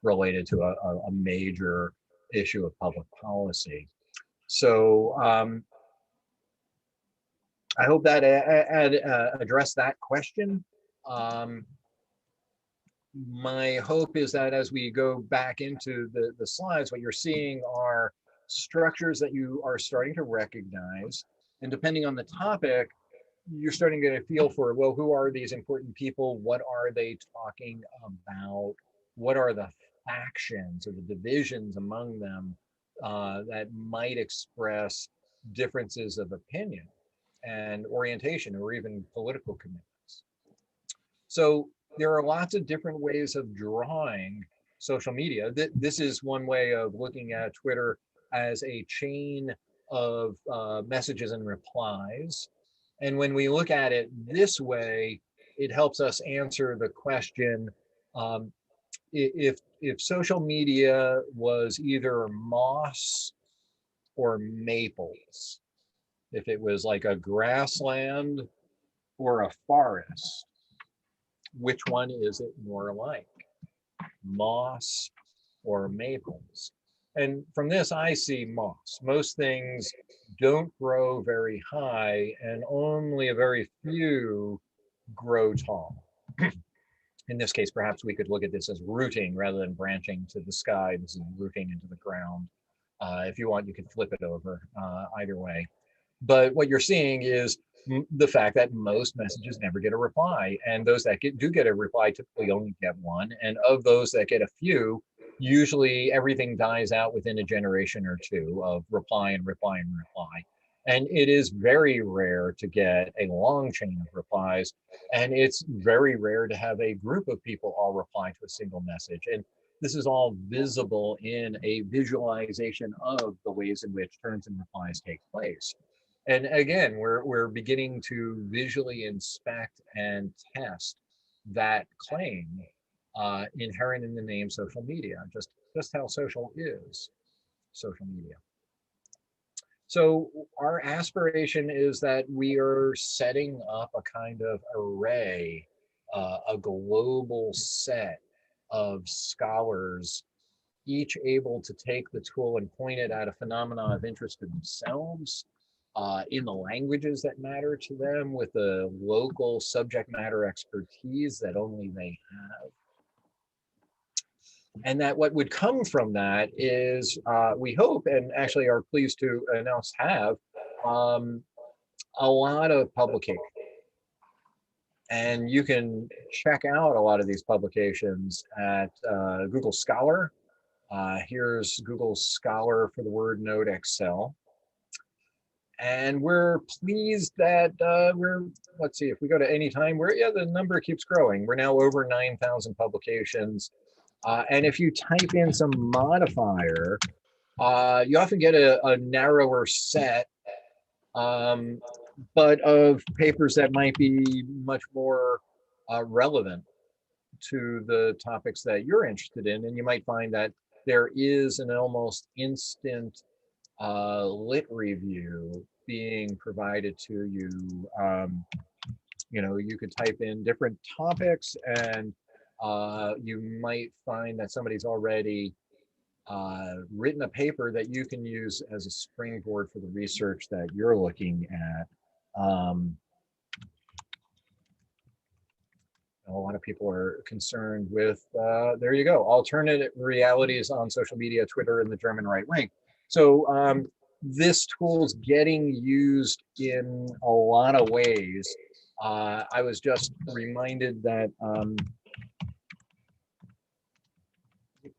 related to a major issue of public policy. So I hope that addressed that question. My hope is that as we go back into the slides, what you're seeing are structures that you are starting to recognize. And depending on the topic, you're starting to get a feel for, well, who are these important people? What are they talking about? What are the factions or the divisions among them that might express differences of opinion and orientation or even political commitments? So there are lots of different ways of drawing social media. This is one way of looking at Twitter as a chain of messages and replies. And when we look at it this way, it helps us answer the question, if social media was either moss or maples, if it was like a grassland or a forest, which one is it more like, moss or maples? And from this, I see moss. Most things don't grow very high, and only a very few grow tall. In this case, perhaps we could look at this as rooting rather than branching to the sky. This is rooting into the ground. If you want, you can flip it over either way. But what you're seeing is the fact that most messages never get a reply, and those that do get a reply typically only get one, and of those that get a few, usually everything dies out within a generation or two of reply and reply and reply. And it is very rare to get a long chain of replies, and it's very rare to have a group of people all reply to a single message. And this is all visible in a visualization of the ways in which turns and replies take place. And again, we're beginning to visually inspect and test that claim inherent in the name social media, just how social is social media. So our aspiration is that we are setting up a kind of array, a global set of scholars, each able to take the tool and point it at a phenomenon of interest to themselves, in the languages that matter to them, with the local subject matter expertise that only they have. And that what would come from that is, we hope, and actually are pleased to announce have, a lot of publication. And you can check out a lot of these publications at Google Scholar. Here's Google Scholar for the word NodeXL. And we're pleased that let's see, if we go to any time, the number keeps growing. We're now over 9,000 publications. And if you type in some modifier, you often get a narrower set, but of papers that might be much more relevant to the topics that you're interested in. And you might find that there is an almost instant lit review being provided to you. You could type in different topics, and you might find that somebody's already written a paper that you can use as a springboard for the research that you're looking at. A lot of people are concerned with, there you go, alternate realities on social media, Twitter, and the German right wing. So this tool's getting used in a lot of ways. I was just reminded that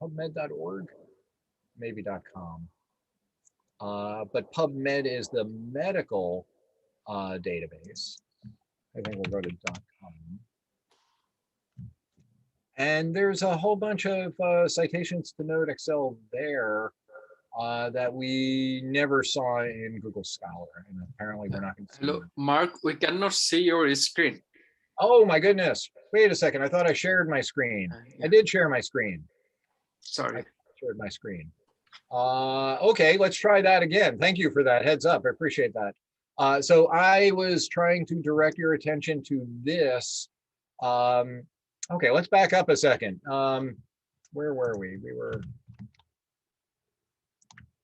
PubMed.org, maybe .com, but PubMed is the medical database. I think we'll go to .com. And there's a whole bunch of citations to NodeXL there that we never saw in Google Scholar, and apparently we're not going to see Hello, them. Mark, we cannot see your screen. Oh my goodness, wait a second, I thought I shared my screen. Yeah. I did share my screen. Sorry. I shared my screen. Okay, let's try that again. Thank you for that heads up, I appreciate that. So I was trying to direct your attention to this. Okay, let's back up a second. where were we? We were,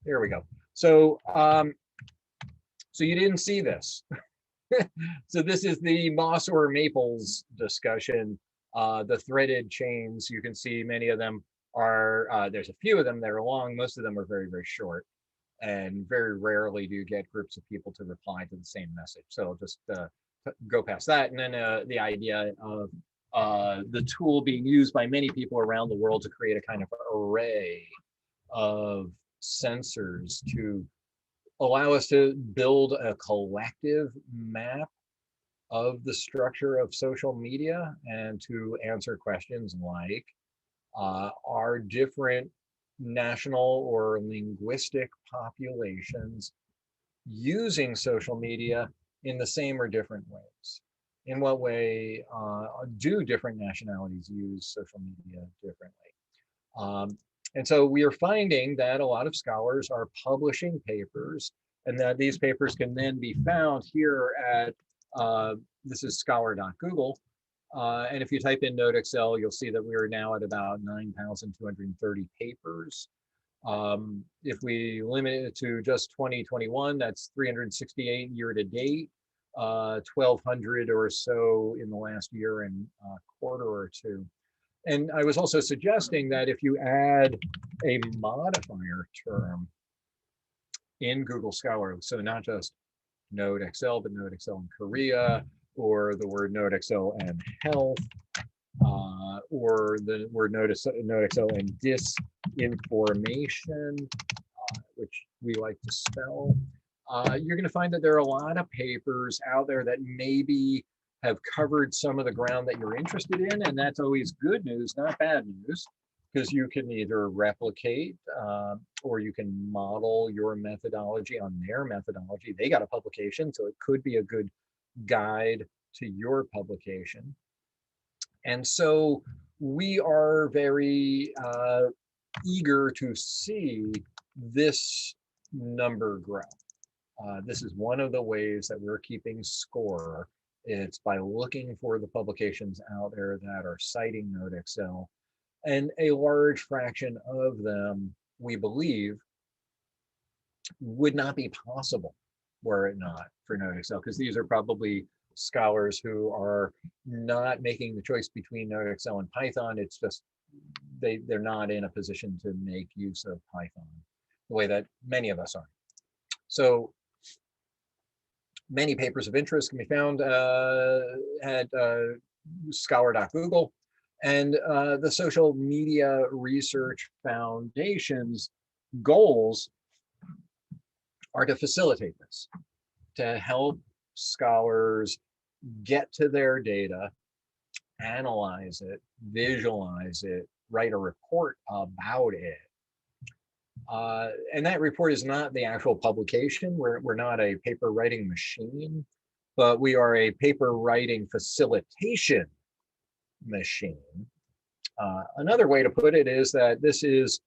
here we go. So, so you didn't see this. So this is the moss or maples discussion. The threaded chains, you can see many of them are, there's a few of them that are long, most of them are very, very short. And very rarely do you get groups of people to reply to the same message. So I'll just go past that. And then the idea of the tool being used by many people around the world to create a kind of array of sensors to allow us to build a collective map of the structure of social media and to answer questions like, are different national or linguistic populations using social media in the same or different ways? In what way do different nationalities use social media differently? And so we are finding that a lot of scholars are publishing papers, and that these papers can then be found here at, this is scholar.google. And if you type in NodeXL, you'll see that we are now at about 9,230 papers. If we limit it to just 2021, that's 368 year to date, 1,200 or so in the last year and quarter or two. And I was also suggesting that if you add a modifier term in Google Scholar, so not just NodeXL, but NodeXL in Korea, or the word NodeXL and health, or the word NodeXL and disinformation, which we like to spell, you're going to find that there are a lot of papers out there that maybe have covered some of the ground that you're interested in, and that's always good news, not bad news, because you can either replicate or you can model your methodology on their methodology. They got a publication, so it could be a good guide to your publication. And so we are very eager to see this number grow. This is one of the ways that we're keeping score. It's by looking for the publications out there that are citing NodeXL, and a large fraction of them, we believe, would not be possible were it not for NodeXL, because these are probably scholars who are not making the choice between NodeXL and Python. It's just they're not in a position to make use of Python the way that many of us are. So many papers of interest can be found at scholar.google, and the Social Media Research Foundation's goals are to facilitate this, to help scholars get to their data, analyze it, visualize it, write a report about it. And that report is not the actual publication. We're not a paper writing machine, but we are a paper writing facilitation machine. Another way to put it is that this is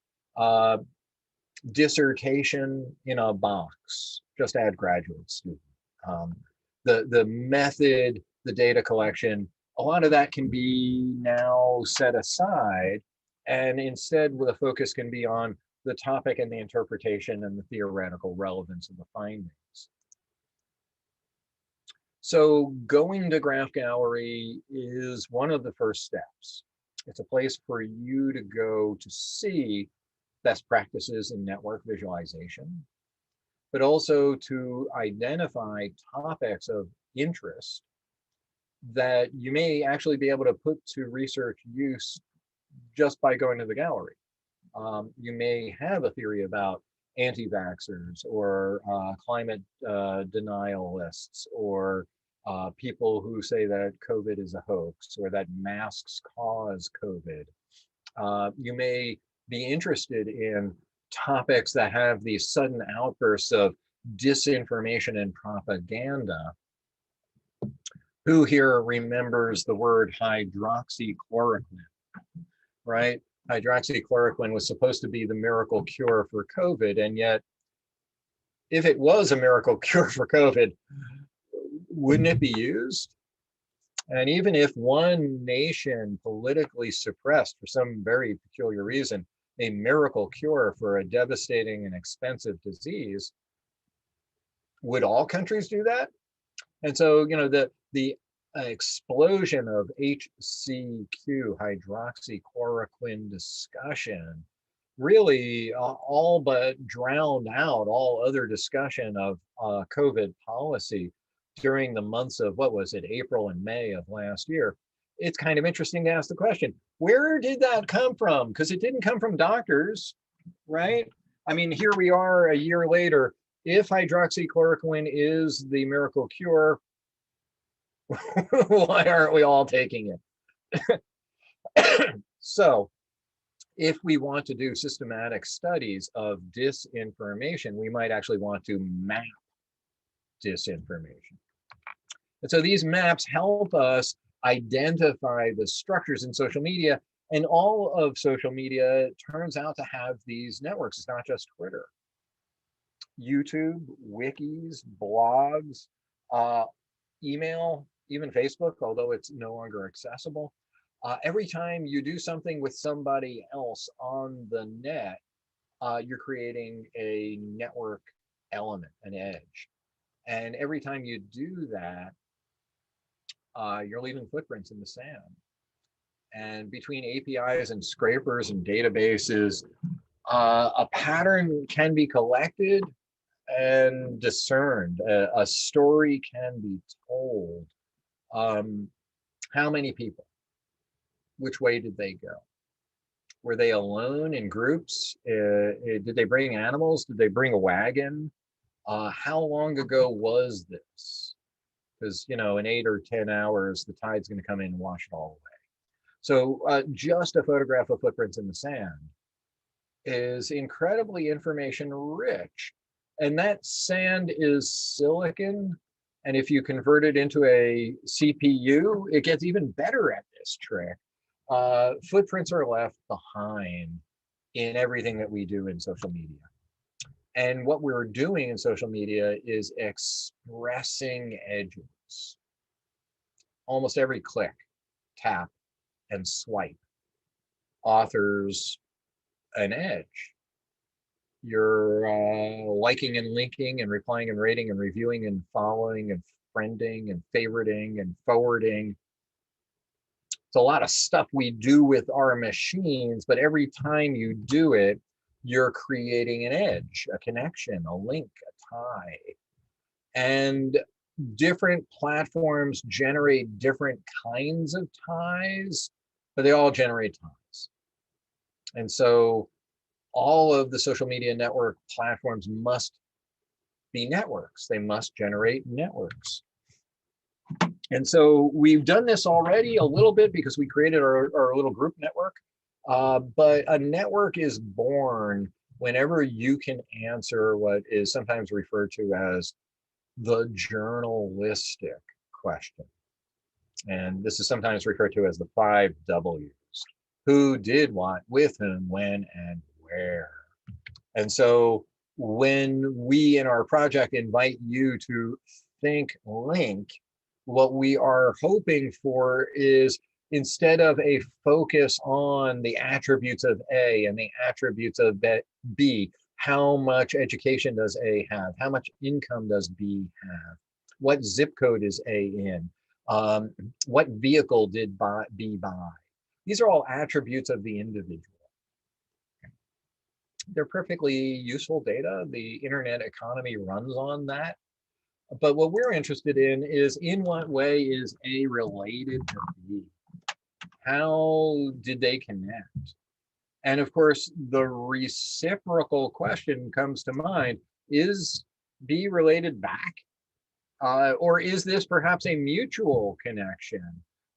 dissertation in a box. Just add graduate student. The method, the data collection, a lot of that can be now set aside, and instead the focus can be on the topic and the interpretation and the theoretical relevance of the findings. So going to Graph Gallery is one of the first steps. It's a place for you to go to see best practices in network visualization, but also to identify topics of interest that you may actually be able to put to research use just by going to the gallery. You may have a theory about anti-vaxxers or climate denialists, or people who say that COVID is a hoax or that masks cause COVID. You may be interested in topics that have these sudden outbursts of disinformation and propaganda. Who here remembers the word hydroxychloroquine, right? Hydroxychloroquine was supposed to be the miracle cure for COVID, and yet if it was a miracle cure for COVID, wouldn't it be used? And even if one nation politically suppressed for some very peculiar reason a miracle cure for a devastating and expensive disease, would all countries do that? And so, the explosion of HCQ, hydroxychloroquine discussion, really all but drowned out all other discussion of COVID policy during the months of, what was it, April and May of last year. It's kind of interesting to ask the question, where did that come from? Because it didn't come from doctors, right? I mean, here we are a year later. If hydroxychloroquine is the miracle cure, why aren't we all taking it? So if we want to do systematic studies of disinformation, we might actually want to map disinformation. And so these maps help us identify the structures in social media, and all of social media turns out to have these networks. It's not just Twitter. YouTube, wikis, blogs, email, even Facebook, although it's no longer accessible. Every time you do something with somebody else on the net, you're creating a network element, an edge. And every time you do that, you're leaving footprints in the sand. And between APIs and scrapers and databases, a pattern can be collected and discerned. A story can be told. How many people? Which way did they go? Were they alone, in groups? Did they bring animals? Did they bring a wagon? How long ago was this? Because, in 8 or 10 hours, the tide's going to come in and wash it all away. So just a photograph of footprints in the sand is incredibly information rich. And that sand is silicon. And if you convert it into a CPU, it gets even better at this trick. Footprints are left behind in everything that we do in social media. And what we're doing in social media is expressing edges. Almost every click, tap, and swipe authors an edge. You're liking and linking and replying and rating and reviewing and following and friending and favoriting and forwarding. It's a lot of stuff we do with our machines, but every time you do it, you're creating an edge, a connection, a link, a tie. And different platforms generate different kinds of ties, but they all generate ties. And so all of the social media network platforms must be networks. They must generate networks. And so we've done this already a little bit because we created our little group network. But a network is born whenever you can answer what is sometimes referred to as the journalistic question. And this is sometimes referred to as the 5 W's. Who, did, what, with whom, when, and where. And so when we in our project invite you to think link, what we are hoping for is, instead of a focus on the attributes of A and the attributes of B, how much education does A have? How much income does B have? What zip code is A in? What vehicle did B buy? These are all attributes of the individual. They're perfectly useful data. The internet economy runs on that. But what we're interested in what way is A related to B? How did they connect? And of course, the reciprocal question comes to mind: is B related back? Or is this perhaps a mutual connection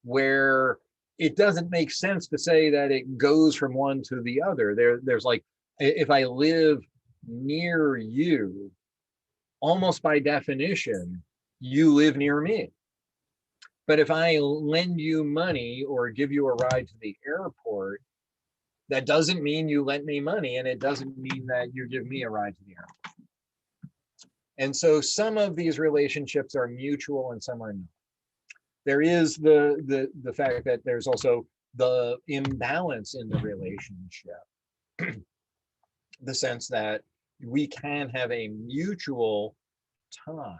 where it doesn't make sense to say that it goes from one to the other? There's like, if I live near you, almost by definition, you live near me. But if I lend you money or give you a ride to the airport, that doesn't mean you lent me money, and it doesn't mean that you give me a ride to the airport. And so some of these relationships are mutual and some are not. there is the fact that there's also the imbalance in the relationship, the sense that we can have a mutual tie,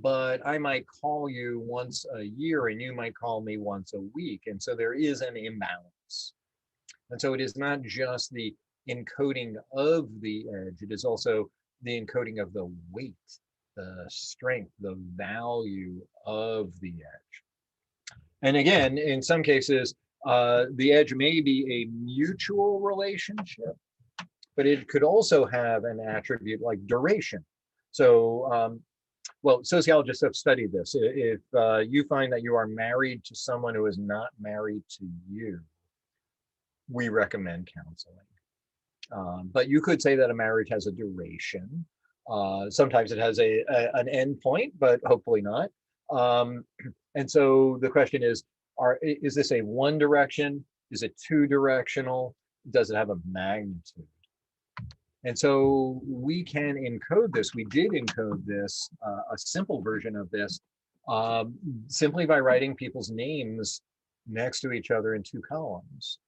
but I might call you once a year and you might call me once a week. And so there is an imbalance. And so it is not just the encoding of the edge, it is also the encoding of the weight, the strength, the value of the edge. And again, in some cases, the edge may be a mutual relationship, but it could also have an attribute like duration. So, well, sociologists have studied this. If you find that you are married to someone who is not married to you, we recommend counseling. But you could say that a marriage has a duration. Sometimes it has an end point, but hopefully not. And so the question is this a one direction? Is it two directional? Does it have a magnitude? And so we can encode this. We did encode this, a simple version of this, simply by writing people's names next to each other in two columns.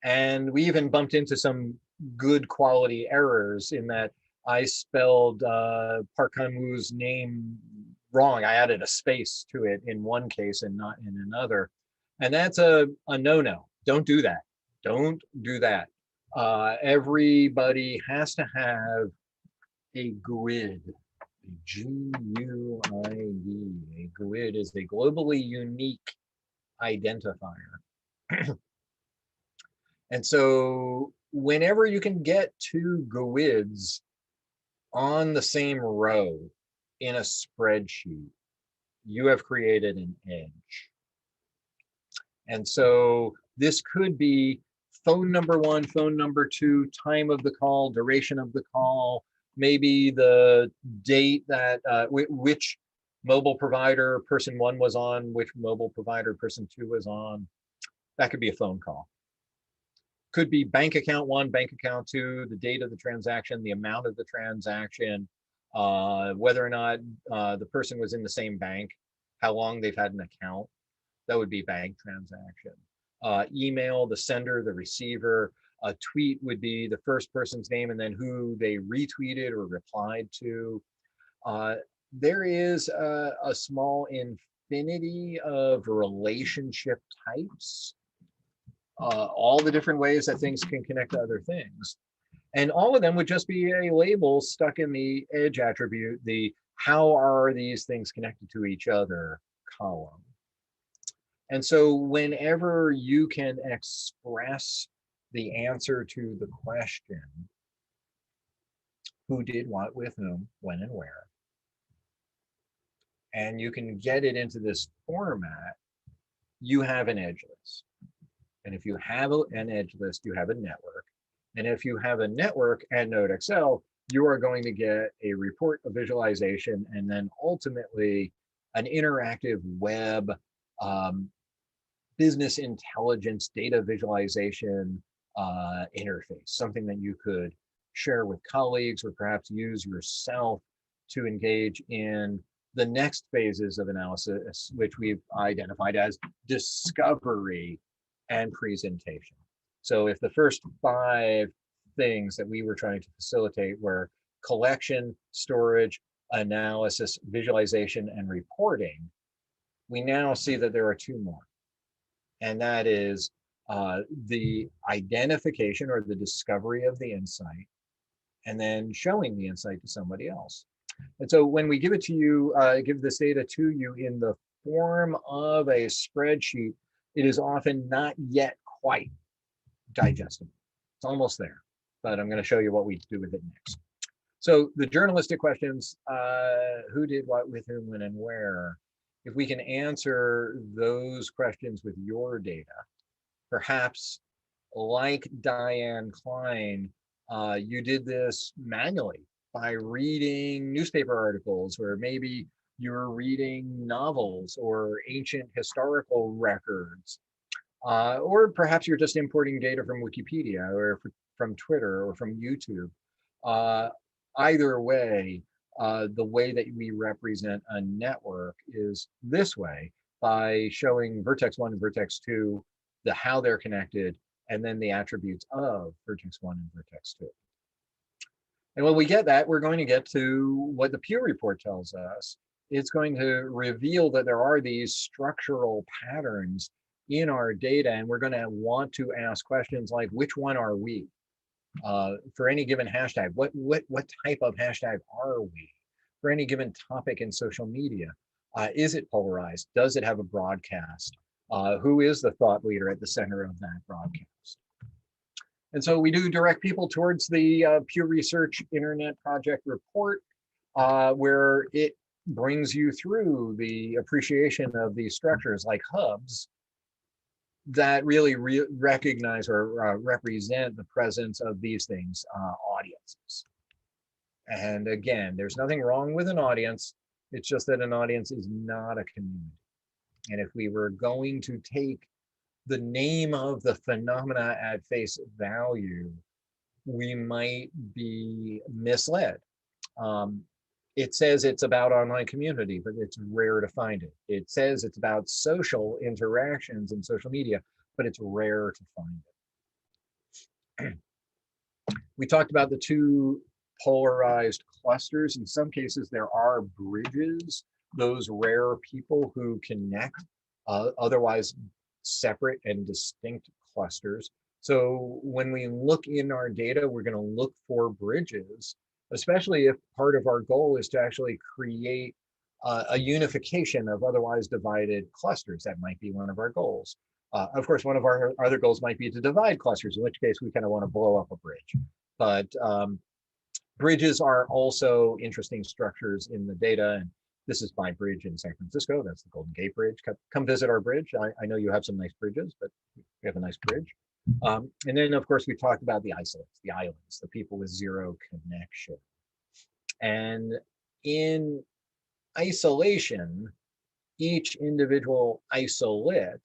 And we even bumped into some good quality errors in that I spelled Park Han-woo's name wrong. I added a space to it in one case and not in another. And that's a no-no. Don't do that. Don't do that. Everybody has to have a GUID, G-U-I-D. A GUID is a globally unique identifier. And so whenever you can get two GUIDs on the same row in a spreadsheet, you have created an edge. And so this could be phone number one, phone number two, time of the call, duration of the call, maybe the date that which mobile provider person one was on, which mobile provider person two was on. That could be a phone call. Could be bank account one, bank account two, the date of the transaction, the amount of the transaction, whether or not the person was in the same bank, how long they've had an account. That would be bank transaction. Email, the sender, the receiver. A tweet would be the first person's name and then who they retweeted or replied to. There is a small infinity of relationship types, all the different ways that things can connect to other things. And all of them would just be a label stuck in the edge attribute, the how are these things connected to each other column. And so whenever you can express the answer to the question, who did what with whom, when and where, and you can get it into this format, you have an edge list. And if you have an edge list, you have a network. And if you have a network and NodeXL, you are going to get a report, a visualization, and then ultimately an interactive web business intelligence data visualization interface, something that you could share with colleagues or perhaps use yourself to engage in the next phases of analysis, which we've identified as discovery and presentation. So if the first 5 things that we were trying to facilitate were collection, storage, analysis, visualization, and reporting, we now see that there are 2 more. And that is the identification or the discovery of the insight, and then showing the insight to somebody else. And so when we give it to you, give this data to you in the form of a spreadsheet, it is often not yet quite digestible. It's almost there, but I'm going to show you what we do with it next. So the journalistic questions, who did what with whom, when, and where. If we can answer those questions with your data, perhaps like Diane Klein, you did this manually by reading newspaper articles, or maybe you're reading novels or ancient historical records, or perhaps you're just importing data from Wikipedia or from Twitter or from YouTube. Either way, the way that we represent a network is this way, by showing vertex 1 and vertex 2, how they're connected, and then the attributes of vertex 1 and vertex 2. And when we get that, we're going to get to what the Pew report tells us. It's going to reveal that there are these structural patterns in our data, and we're going to want to ask questions like, which one are we? For any given hashtag, what type of hashtag are we? For any given topic in social media, is it polarized? Does it have a broadcast? Who is the thought leader at the center of that broadcast? And so we do direct people towards the Pew Research Internet Project report, where it brings you through the appreciation of these structures like hubs that really recognize or represent the presence of these things, audiences. And again, there's nothing wrong with an audience. It's just that an audience is not a community. And if we were going to take the name of the phenomena at face value, we might be misled. It says it's about online community, but it's rare to find it. It says it's about social interactions and social media, but it's rare to find it. We talked about the two polarized clusters. In some cases, there are bridges, those rare people who connect otherwise separate and distinct clusters. So when we look in our data, we're going to look for bridges, especially if part of our goal is to actually create a unification of otherwise divided clusters. That might be one of our goals. Of course, one of our other goals might be to divide clusters, in which case we kind of want to blow up a bridge. But bridges are also interesting structures in the data. And this is my bridge in San Francisco. That's the Golden Gate Bridge. Come visit our bridge. I know you have some nice bridges, but we have a nice bridge. And then, of course, we talked about the isolates, the islands, the people with zero connection. And in isolation, each individual isolate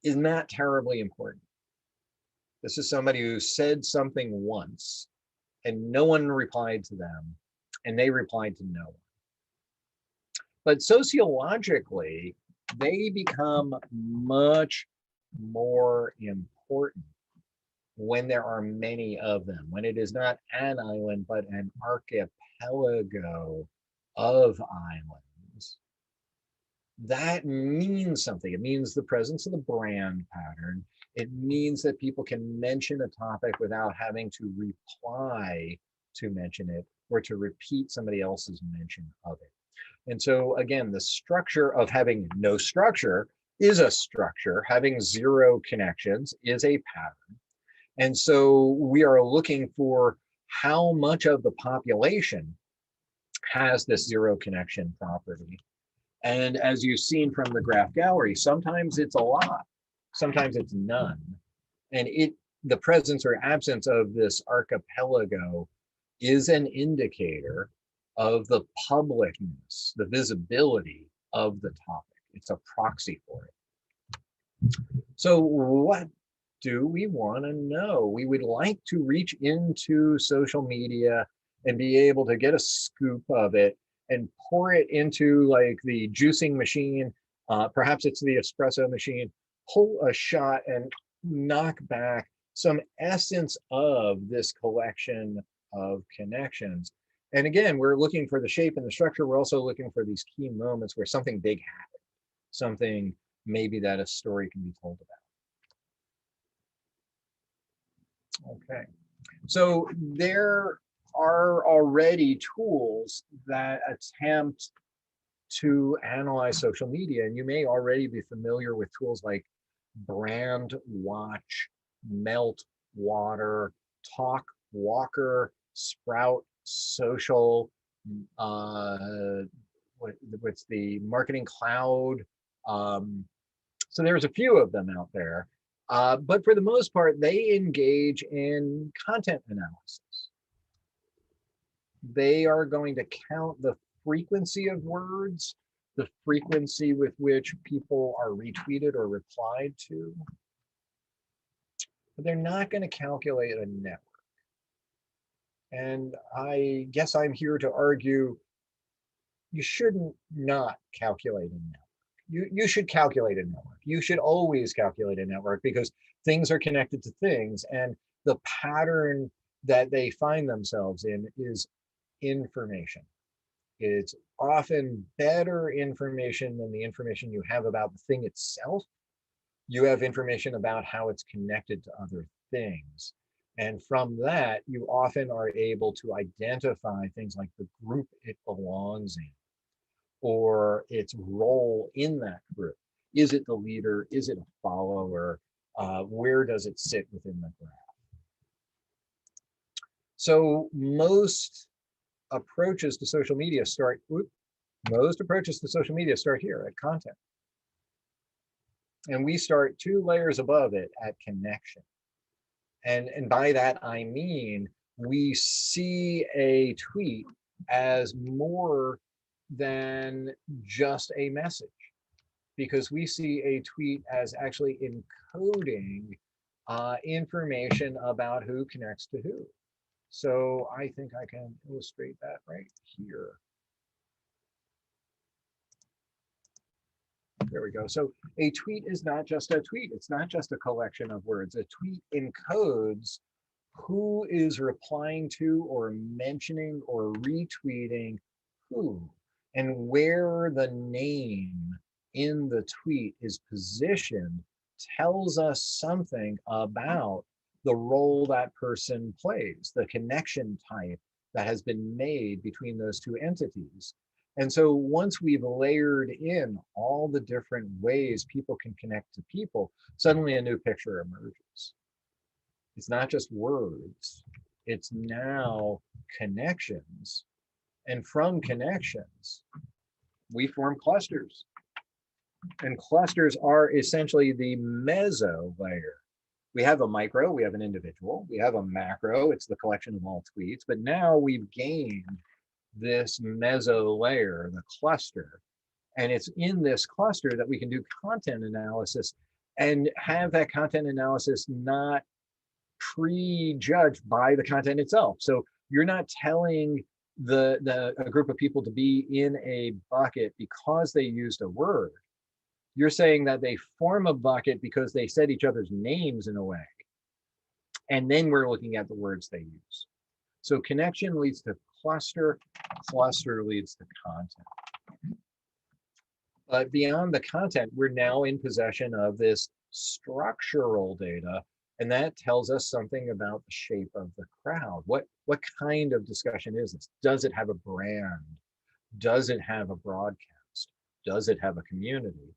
is not terribly important. This is somebody who said something once and no one replied to them, and they replied to no one. But sociologically, they become much more important when there are many of them, when it is not an island, but an archipelago of islands. That means something. It means the presence of the brand pattern. It means that people can mention a topic without having to reply to mention it or to repeat somebody else's mention of it. And so again, the structure of having no structure is a structure. Having zero connections is a pattern. And so we are looking for how much of the population has this zero connection property. And as you've seen from the graph gallery, sometimes it's a lot, sometimes it's none. And the presence or absence of this archipelago is an indicator of the publicness, the visibility of the topic. It's a proxy for it. So what do we want to know? We would like to reach into social media and be able to get a scoop of it and pour it into like the juicing machine. Perhaps it's the espresso machine, pull a shot and knock back some essence of this collection of connections. And again, we're looking for the shape and the structure. We're also looking for these key moments where something big happened, something maybe that a story can be told about. Okay, so there are already tools that attempt to analyze social media, and you may already be familiar with tools like Brand Watch, Melt Water, Talk Walker, Sprout Social, what's the Marketing Cloud. So there's a few of them out there, but for the most part, they engage in content analysis. They are going to count the frequency of words, the frequency with which people are retweeted or replied to, but they're not going to calculate a network. And I guess I'm here to argue you shouldn't not calculate a network. You should calculate a network. You should always calculate a network because things are connected to things, and the pattern that they find themselves in is information. It's often better information than the information you have about the thing itself. You have information about how it's connected to other things. And from that, you often are able to identify things like the group it belongs in or its role in that group. Is it the leader? Is it a follower? Where does it sit within the graph? So most approaches to social media start here at content. And we start 2 layers above it at connection. And by that, I mean, we see a tweet as more than just a message, because we see a tweet as actually encoding information about who connects to who. So I think I can illustrate that right here. There we go. So a tweet is not just a tweet. It's not just a collection of words. A tweet encodes who is replying to or mentioning or retweeting who, and where the name in the tweet is positioned tells us something about the role that person plays, the connection type that has been made between those 2 entities. And so once we've layered in all the different ways people can connect to people, suddenly a new picture emerges. It's not just words, it's now connections. And from connections, we form clusters. And clusters are essentially the meso layer. We have a micro, we have an individual, we have a macro, it's the collection of all tweets, but now we've gained this meso layer, the cluster. And it's in this cluster that we can do content analysis and have that content analysis not prejudged by the content itself. So you're not telling a group of people to be in a bucket because they used a word. You're saying that they form a bucket because they said each other's names in a way. And then we're looking at the words they use. So connection leads to cluster, cluster leads to content. But beyond the content, we're now in possession of this structural data, and that tells us something about the shape of the crowd. What kind of discussion is this? Does it have a brand? Does it have a broadcast? Does it have a community?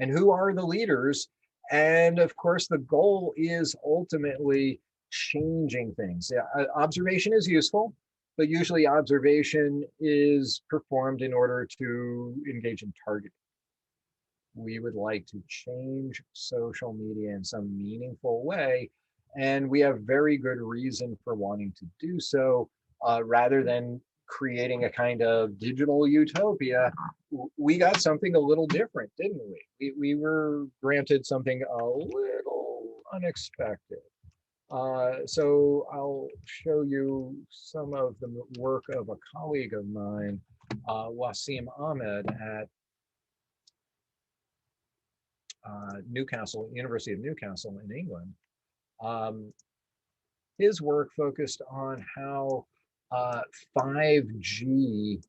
And who are the leaders? And of course, the goal is ultimately changing things. Yeah, observation is useful, but usually observation is performed in order to engage in targeting. We would like to change social media in some meaningful way, and we have very good reason for wanting to do so, rather than creating a kind of digital utopia. We got something a little different, didn't we? We were granted something a little unexpected. So I'll show you some of the work of a colleague of mine, Wasim Ahmed at Newcastle, University of Newcastle in England. His work focused on how 5G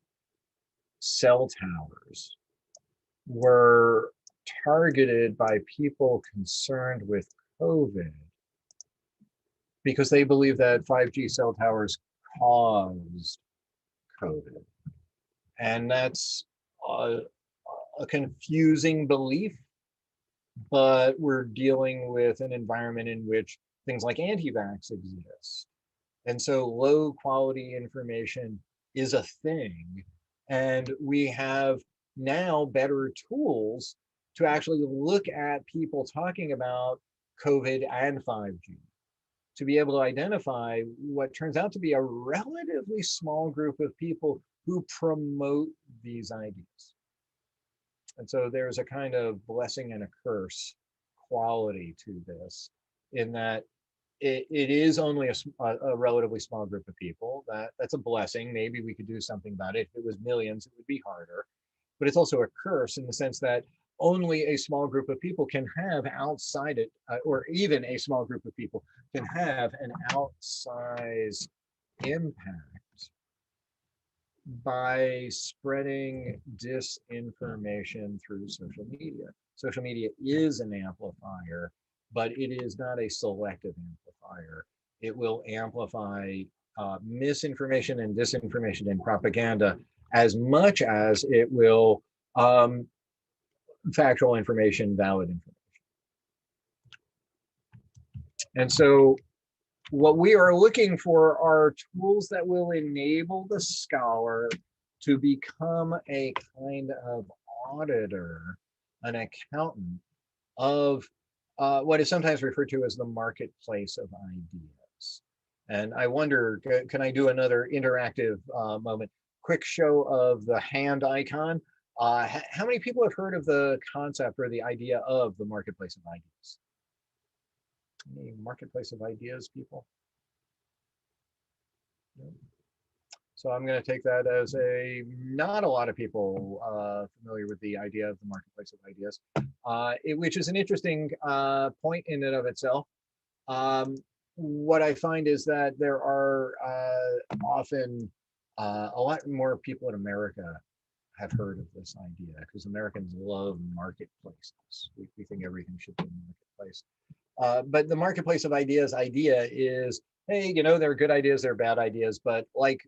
cell towers were targeted by people concerned with COVID because they believe that 5G cell towers caused COVID. And that's a confusing belief, but we're dealing with an environment in which things like anti-vax exist. And so low quality information is a thing. And we have now better tools to actually look at people talking about COVID and 5G, to be able to identify what turns out to be a relatively small group of people who promote these ideas. And so there's a kind of blessing and a curse quality to this, in that it is only a relatively small group of people. That's a blessing. Maybe we could do something about it. If it was millions, it would be harder. But it's also a curse in the sense that only a small group of people can have outside it, or even a small group of people can have an outsized impact by spreading disinformation through social media. Social media is an amplifier, but it is not a selective amplifier. It will amplify misinformation and disinformation and propaganda as much as it will factual information, valid information. And so what we are looking for are tools that will enable the scholar to become a kind of auditor, an accountant of what is sometimes referred to as the marketplace of ideas. And I wonder, can I do another interactive moment? Quick show of the hand icon. How many people have heard of the concept or the idea of the marketplace of ideas? Any marketplace of ideas people? So I'm going to take that as not a lot of people familiar with the idea of the marketplace of ideas, which is an interesting point in and of itself. What I find is that there are often a lot more people in America have heard of this idea because Americans love marketplaces. We think everything should be a marketplace. But the marketplace of ideas idea is, hey, there are good ideas, there are bad ideas, but like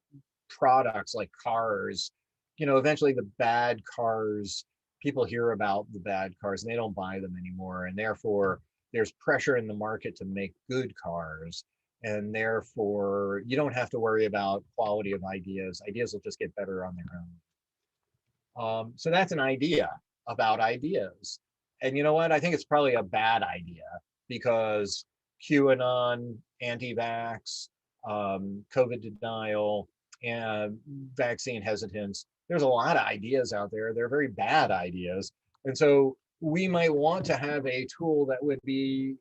products, like cars, eventually the bad cars, people hear about the bad cars and they don't buy them anymore. And therefore there's pressure in the market to make good cars. And therefore you don't have to worry about quality of ideas. Ideas will just get better on their own. So that's an idea about ideas. And you know what? I think it's probably a bad idea because QAnon, anti-vax, COVID denial, and vaccine hesitance, there's a lot of ideas out there. They're very bad ideas. And so we might want to have a tool that would be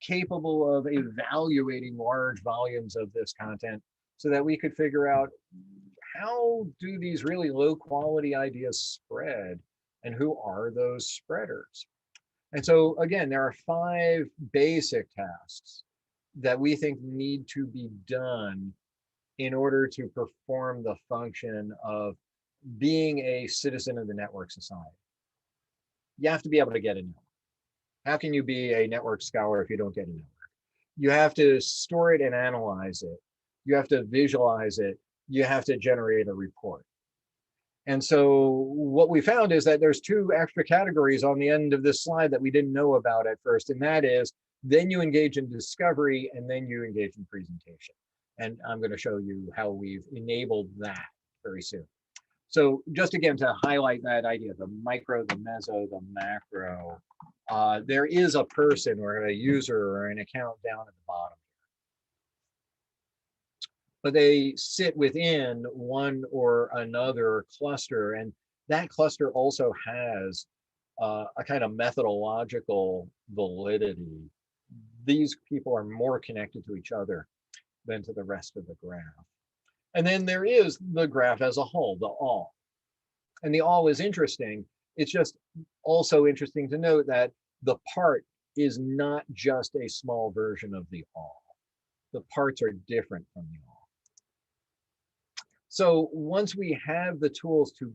capable of evaluating large volumes of this content so that we could figure out how do these really low quality ideas spread and who are those spreaders. And so again, there are 5 basic tasks that we think need to be done in order to perform the function of being a citizen of the network society. You have to be able to get a network. How can you be a network scholar if you don't get a network? You have to store it and analyze it. You have to visualize it. You have to generate a report. And so what we found is that there's 2 extra categories on the end of this slide that we didn't know about at first. And that is, then you engage in discovery and then you engage in presentation. And I'm going to show you how we've enabled that very soon. So just again, to highlight that idea, the micro, the meso, the macro, there is a person or a user or an account down at the bottom. But they sit within one or another cluster, and that cluster also has a kind of methodological validity. These people are more connected to each other than to the rest of the graph. And then there is the graph as a whole, the all. And the all is interesting. It's just also interesting to note that the part is not just a small version of the all. The parts are different from the all. So once we have the tools to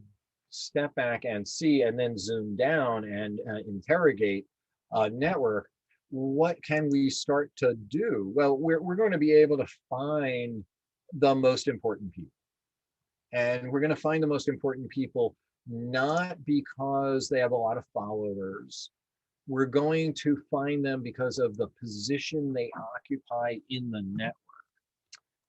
step back and see and then zoom down and interrogate a network, what can we start to do? Well, we're going to be able to find the most important people. And we're going to find the most important people not because they have a lot of followers. We're going to find them because of the position they occupy in the network.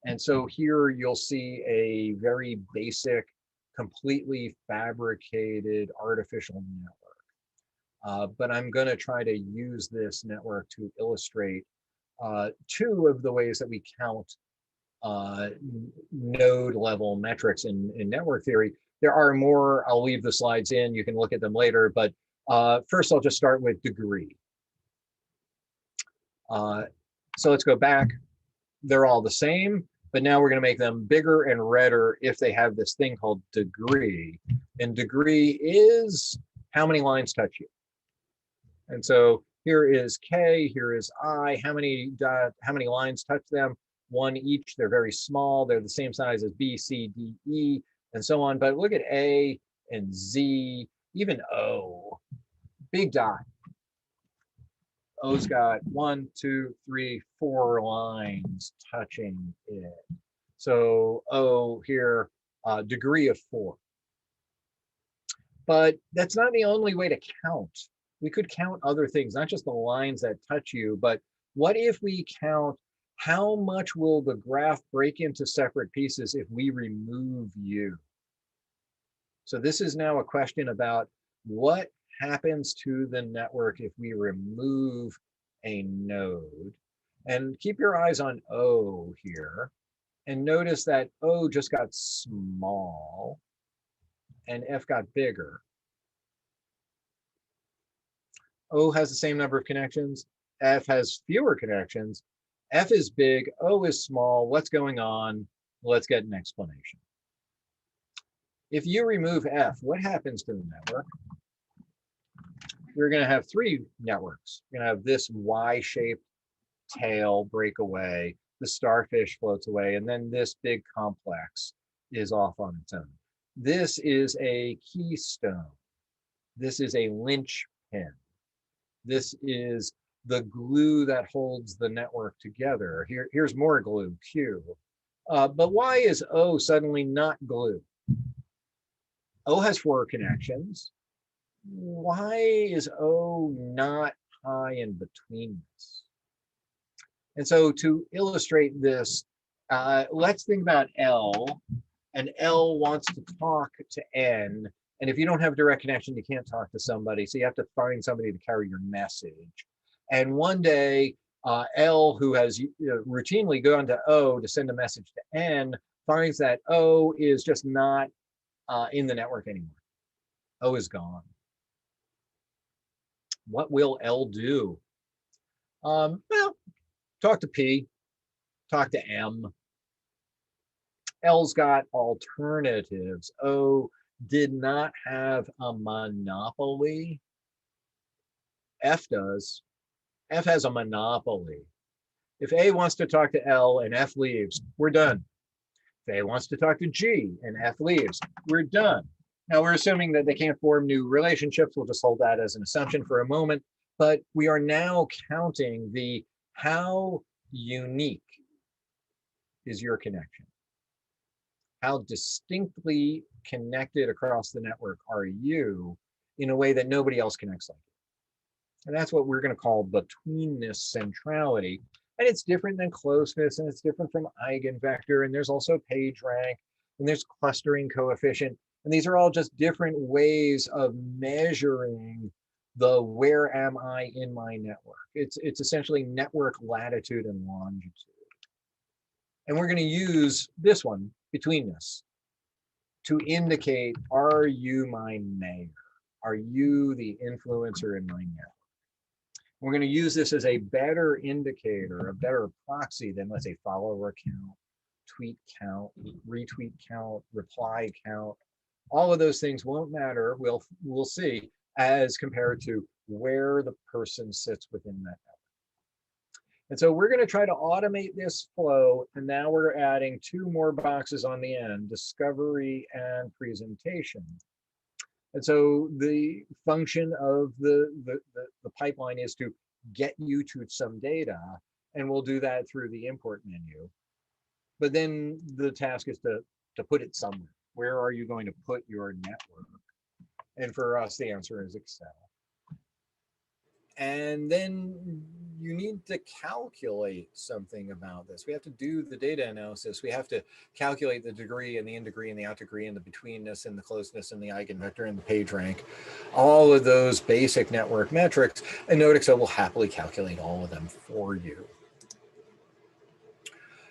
And so here you'll see a very basic, completely fabricated artificial network. But I'm going to try to use this network to illustrate 2 of the ways that we count node level metrics in network theory. There are more. I'll leave the slides in. You can look at them later. But first, I'll just start with degree. So let's go back. They're all the same, but now we're going to make them bigger and redder if they have this thing called degree. And degree is how many lines touch you. And so here is K, here is I. How many lines touch them? One each. They're very small. They're the same size as B, C, D, E, and so on. But look at A and Z, even O. Big dot. O's got 1, 2, 3, 4 lines touching it. So O here, degree of 4. But that's not the only way to count. We could count other things, not just the lines that touch you, but what if we count how much will the graph break into separate pieces if we remove you? So this is now a question about what happens to the network if we remove a node. And keep your eyes on O here. And notice that O just got small and F got bigger. O has the same number of connections. F has fewer connections. F is big, O is small. What's going on? Let's get an explanation. If you remove F, what happens to the network? You're going to have 3 networks. You're going to have this Y-shaped tail break away, the starfish floats away, and then this big complex is off on its own. This is a keystone. This is a linchpin. This is the glue that holds the network together. Here's more glue, Q. But why is O suddenly not glue? O has 4 connections. Why is O not high in betweenness? And so to illustrate this, let's think about L, and L wants to talk to N. And if you don't have a direct connection, you can't talk to somebody. So you have to find somebody to carry your message. And one day, L, who has routinely gone to O to send a message to N, finds that O is just not in the network anymore. O is gone. What will L do? Well, talk to P, talk to M. L's got alternatives. O did not have a monopoly. F does. F has a monopoly. If A wants to talk to L and F leaves, we're done. If A wants to talk to G and F leaves, we're done. Now we're assuming that they can't form new relationships. We'll just hold that as an assumption for a moment. But we are now counting the how unique is your connection? How distinctly connected across the network are you in a way that nobody else connects like you? And that's what we're going to call betweenness centrality. And it's different than closeness, and it's different from eigenvector, and there's also page rank, and there's clustering coefficient. And these are all just different ways of measuring the where am I in my network. It's essentially network latitude and longitude. And we're going to use this one, betweenness, to indicate, are you my mayor? Are you the influencer in my network? We're going to use this as a better indicator, a better proxy than, let's say, follower count, tweet count, retweet count, reply count. All of those things won't matter, we'll see, as compared to where the person sits within that network. And so we're going to try to automate this flow, and now we're adding 2 more boxes on the end, discovery and presentation. And so the function of the pipeline is to get you to some data, and we'll do that through the import menu. But then the task is to put it somewhere. Where are you going to put your network? And for us, the answer is Excel. And then you need to calculate something about this. We have to do the data analysis. We have to calculate the degree and the in degree and the out degree and the betweenness and the closeness and the eigenvector and the page rank, all of those basic network metrics. And NodeXL will happily calculate all of them for you.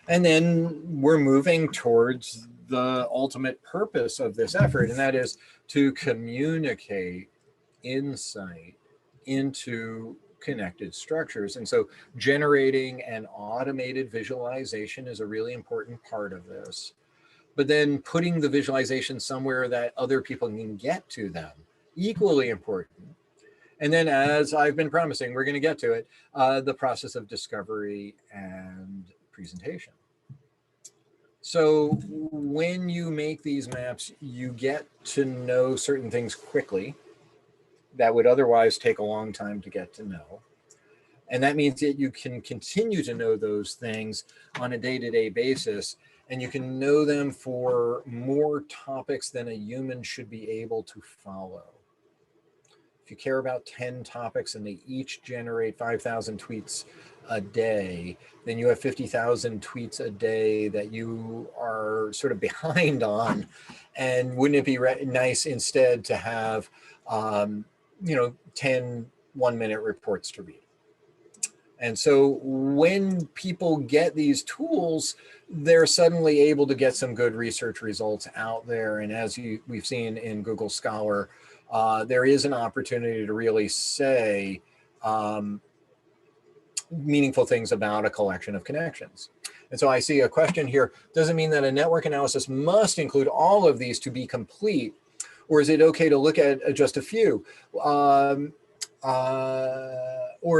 And then we're moving towards the ultimate purpose of this effort, and that is to communicate insight into connected structures. And so generating an automated visualization is a really important part of this. But then putting the visualization somewhere that other people can get to them, equally important. And then, as I've been promising, we're going to get to it, the process of discovery and presentation. So when you make these maps, you get to know certain things quickly that would otherwise take a long time to get to know. And that means that you can continue to know those things on a day-to-day basis, and you can know them for more topics than a human should be able to follow. If you care about 10 topics and they each generate 5,000 tweets a day, then you have 50,000 tweets a day that you are sort of behind on. And wouldn't it be nice instead to have, 10 one-minute reports to read? And so when people get these tools, they're suddenly able to get some good research results out there. And as we've seen in Google Scholar, there is an opportunity to really say meaningful things about a collection of connections. And so I see a question here. Does it mean that a network analysis must include all of these to be complete? Or is it okay to look at just a few? Or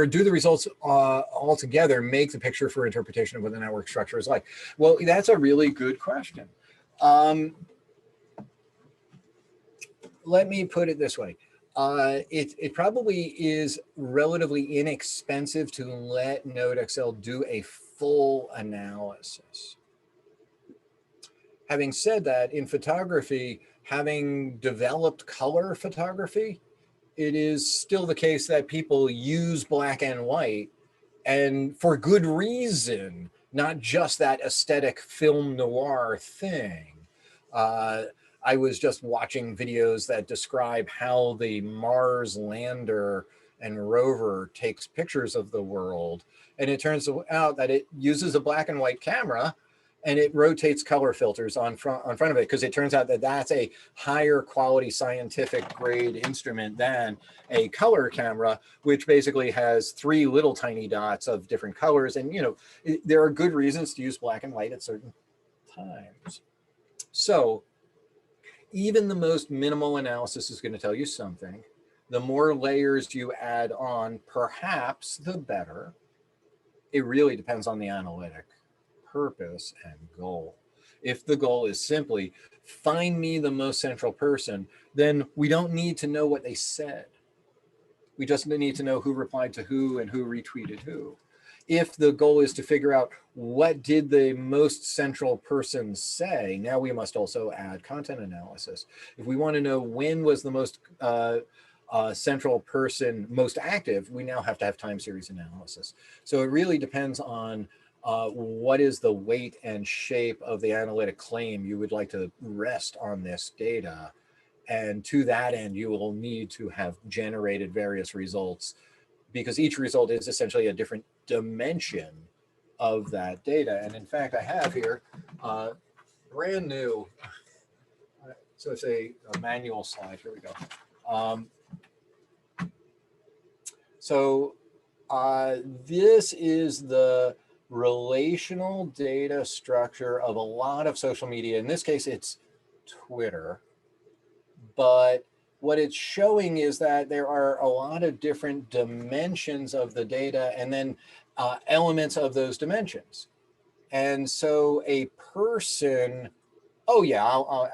do the results altogether make the picture for interpretation of what the network structure is like? Well, that's a really good question. Let me put it this way. It probably is relatively inexpensive to let NodeXL do a full analysis. Having said that, in photography, having developed color photography, it is still the case that people use black and white, and for good reason, not just that aesthetic film noir thing. I was just watching videos that describe how the Mars lander and rover takes pictures of the world. And it turns out that it uses a black and white camera and it rotates color filters on front of it, because it turns out that that's a higher quality scientific grade instrument than a color camera, which basically has 3 little tiny dots of different colors. And there are good reasons to use black and white at certain times. So even the most minimal analysis is going to tell you something. The more layers you add on, perhaps the better. It really depends on the analytic purpose and goal. If the goal is simply find me the most central person, then we don't need to know what they said. We just need to know who replied to who and who retweeted who. If the goal is to figure out what did the most central person say, now we must also add content analysis. If we want to know when was the most central person most active, we now have to have time series analysis. So it really depends on what is the weight and shape of the analytic claim you would like to rest on this data. And to that end, you will need to have generated various results, because each result is essentially a different dimension of that data. And in fact, I have here brand new, so it's a manual slide. Here we go. This is the relational data structure of a lot of social media. In this case, it's Twitter. But what it's showing is that there are a lot of different dimensions of the data and then elements of those dimensions. And so a person, oh yeah,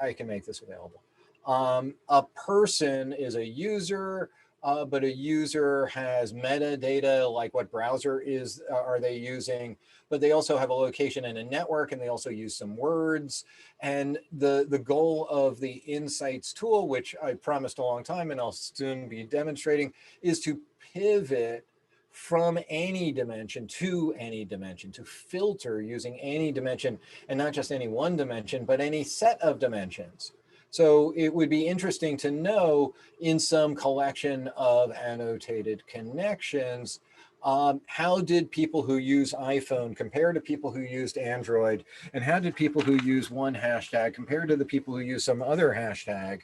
I can make this available. A person is a user, but a user has metadata, like what browser are they using, but they also have a location in a network, and they also use some words. And the goal of the Insights tool, which I promised a long time and I'll soon be demonstrating, is to pivot from any dimension to any dimension, to filter using any dimension, and not just any one dimension, but any set of dimensions. So it would be interesting to know in some collection of annotated connections, how did people who use iPhone compare to people who used Android? And how did people who use one hashtag compare to the people who use some other hashtag?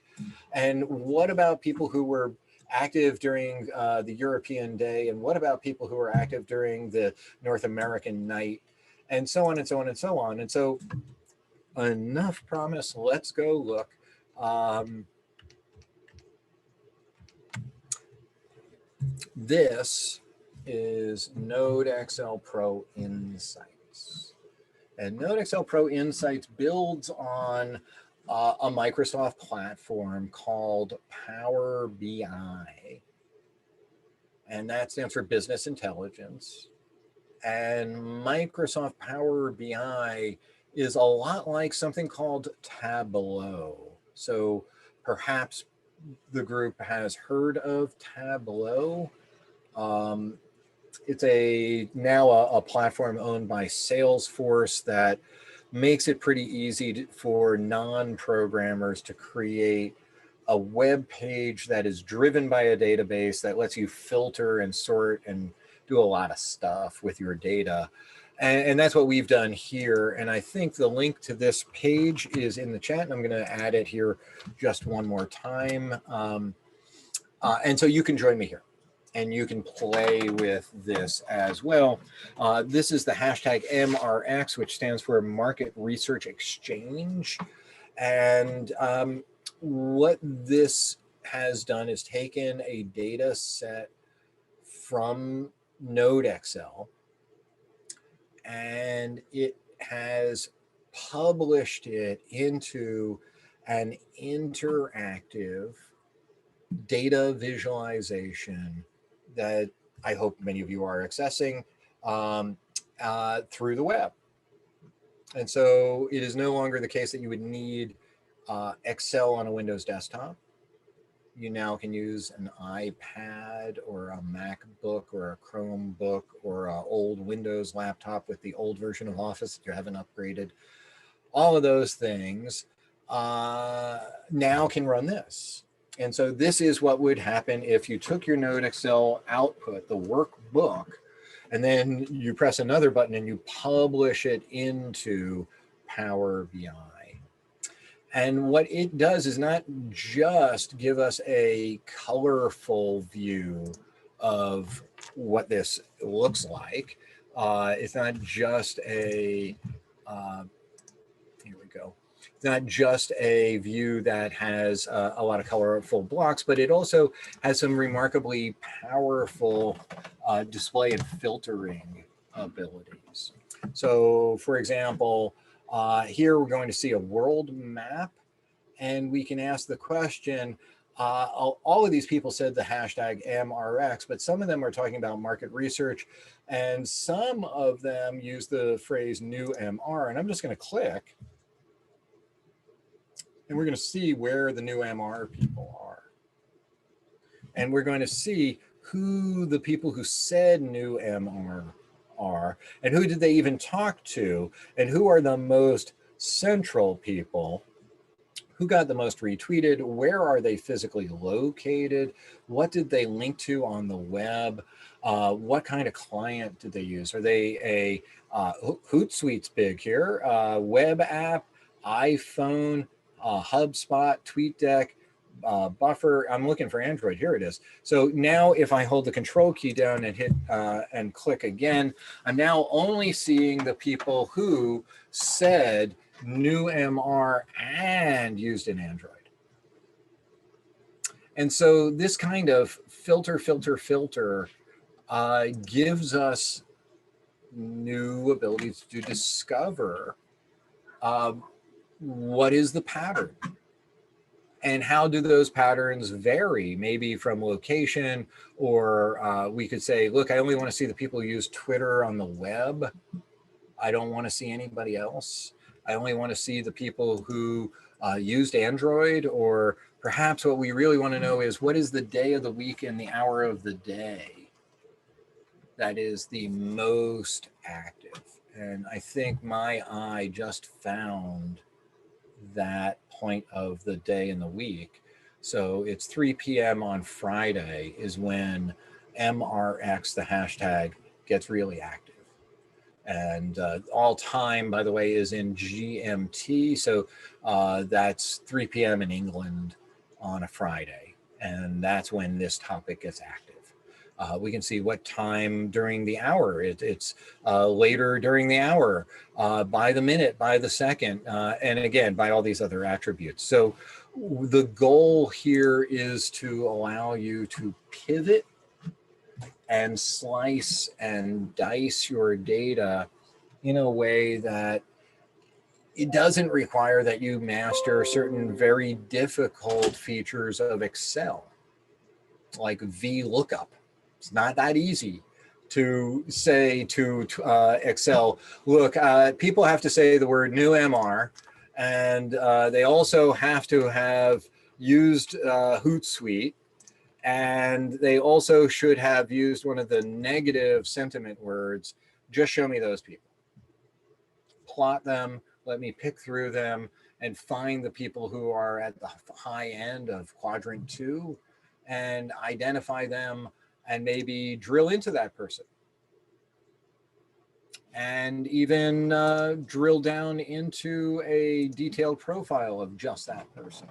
And what about people who were active during the European day? And what about people who are active during the North American night? And so on and so on and so on. And so enough promise, let's go look. This is NodeXL Pro Insights. And NodeXL Pro Insights builds on a Microsoft platform called Power BI. And that stands for Business Intelligence. And Microsoft Power BI is a lot like something called Tableau. So perhaps the group has heard of Tableau. It's now a platform owned by Salesforce that makes it pretty easy for non-programmers to create a web page that is driven by a database that lets you filter and sort and do a lot of stuff with your data. And that's what we've done here. And I think the link to this page is in the chat, and I'm going to add it here just one more time. And so you can join me here, and you can play with this as well. This is the hashtag MRX, which stands for Market Research Exchange. And what this has done is taken a data set from NodeXL, and it has published it into an interactive data visualization that I hope many of you are accessing through the web. And so it is no longer the case that you would need Excel on a Windows desktop. You now can use an iPad or a MacBook or a Chromebook or an old Windows laptop with the old version of Office that you haven't upgraded. All of those things now can run this. And so this is what would happen if you took your NodeXL output, the workbook, and then you press another button and you publish it into Power BI. And what it does is not just give us a colorful view of what this looks like. It's not just a, here we go. It's not just a view that has a lot of colorful blocks, but it also has some remarkably powerful display and filtering abilities. So for example, here we're going to see a world map, and we can ask the question, all of these people said the hashtag MRX, but some of them are talking about market research, and some of them use the phrase new MR, and I'm just going to click, and we're going to see where the new MR people are. And we're going to see who the people who said new MR are, and who did they even talk to, and who are the most central people, who got the most retweeted, where are they physically located, what did they link to on the web, what kind of client did they use? Are they a Hootsuite's big here, web app, iPhone, HubSpot, TweetDeck, Buffer. I'm looking for Android. Here it is. So now if I hold the control key down and hit and click again, I'm now only seeing the people who said new MR and used an Android. And so this kind of filter gives us new abilities to discover what is the pattern. And how do those patterns vary, maybe from location, or we could say, look, I only want to see the people who use Twitter on the web. I don't want to see anybody else. I only want to see the people who used Android, or perhaps what we really want to know is what is the day of the week and the hour of the day that is the most active. And I think my eye just found that point of the day and the week. So it's 3 p.m. on Friday is when MRX, the hashtag, gets really active. And all time, by the way, is in GMT. So that's 3 p.m. in England on a Friday. And that's when this topic gets active. We can see what time during the hour. It's later during the hour, by the minute, by the second, and again, by all these other attributes. So the goal here is to allow you to pivot and slice and dice your data in a way that it doesn't require that you master certain very difficult features of Excel, like VLOOKUP. It's not that easy to say to Excel, look, people have to say the word new MR, and they also have to have used Hootsuite, and they also should have used one of the negative sentiment words. Just show me those people. Plot them, let me pick through them and find the people who are at the high end of quadrant 2 and identify them and maybe drill into that person. And even drill down into a detailed profile of just that person.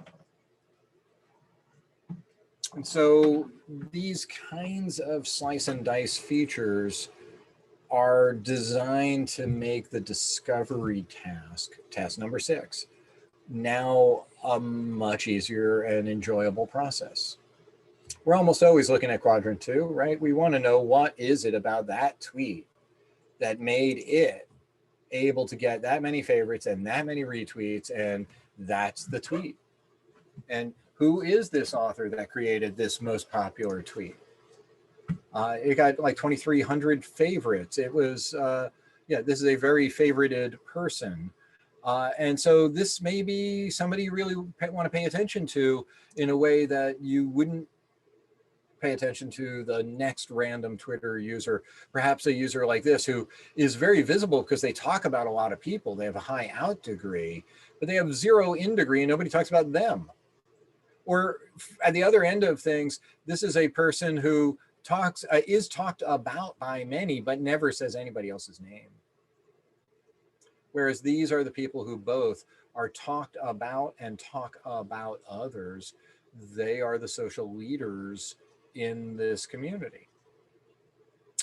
And so these kinds of slice and dice features are designed to make the discovery task number 6, now a much easier and enjoyable process. We're almost always looking at quadrant 2, right? We want to know what is it about that tweet that made it able to get that many favorites and that many retweets, and that's the tweet. And who is this author that created this most popular tweet? It got like 2,300 favorites. It was, yeah, this is a very favorited person. And so this may be somebody you really want to pay attention to in a way that you wouldn't pay attention to the next random Twitter user, perhaps a user like this who is very visible because they talk about a lot of people. They have a high out degree, but they have 0 in degree and nobody talks about them. Or at the other end of things, this is a person who is talked about by many, but never says anybody else's name. Whereas these are the people who both are talked about and talk about others. They are the social leaders in this community.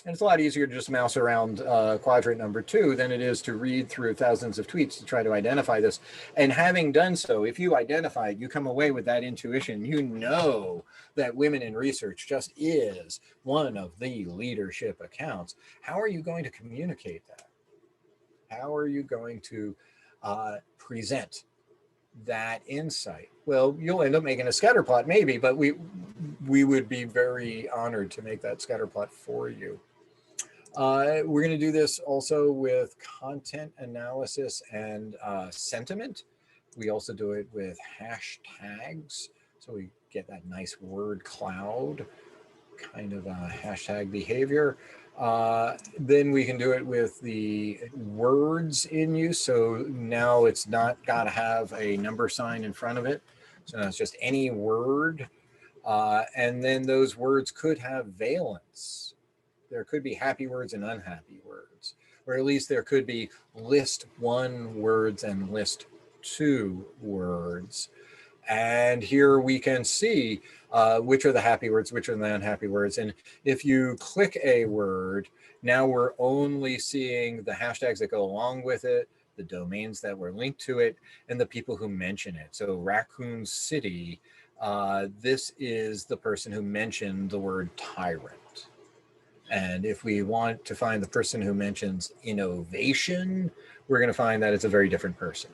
And it's a lot easier to just mouse around quadrant number 2 than it is to read through thousands of tweets to try to identify this. And having done so, if you identify it, you come away with that intuition. You know that Women in Research just is one of the leadership accounts. How are you going to communicate that? How are you going to present that insight? Well, you'll end up making a scatter plot maybe, but we would be very honored to make that scatter plot for you. We're going to do this also with content analysis and sentiment. We also do it with hashtags. So we get that nice word cloud kind of hashtag behavior. Then we can do it with the words in use. So now it's not got to have a number sign in front of it. So now it's just any word. And then those words could have valence. There could be happy words and unhappy words, or at least there could be list 1 words and list 2 words. And here we can see which are the happy words, which are the unhappy words. And if you click a word, now we're only seeing the hashtags that go along with it, the domains that were linked to it, and the people who mention it. So Raccoon City, this is the person who mentioned the word tyrant. And if we want to find the person who mentions innovation, we're going to find that it's a very different person.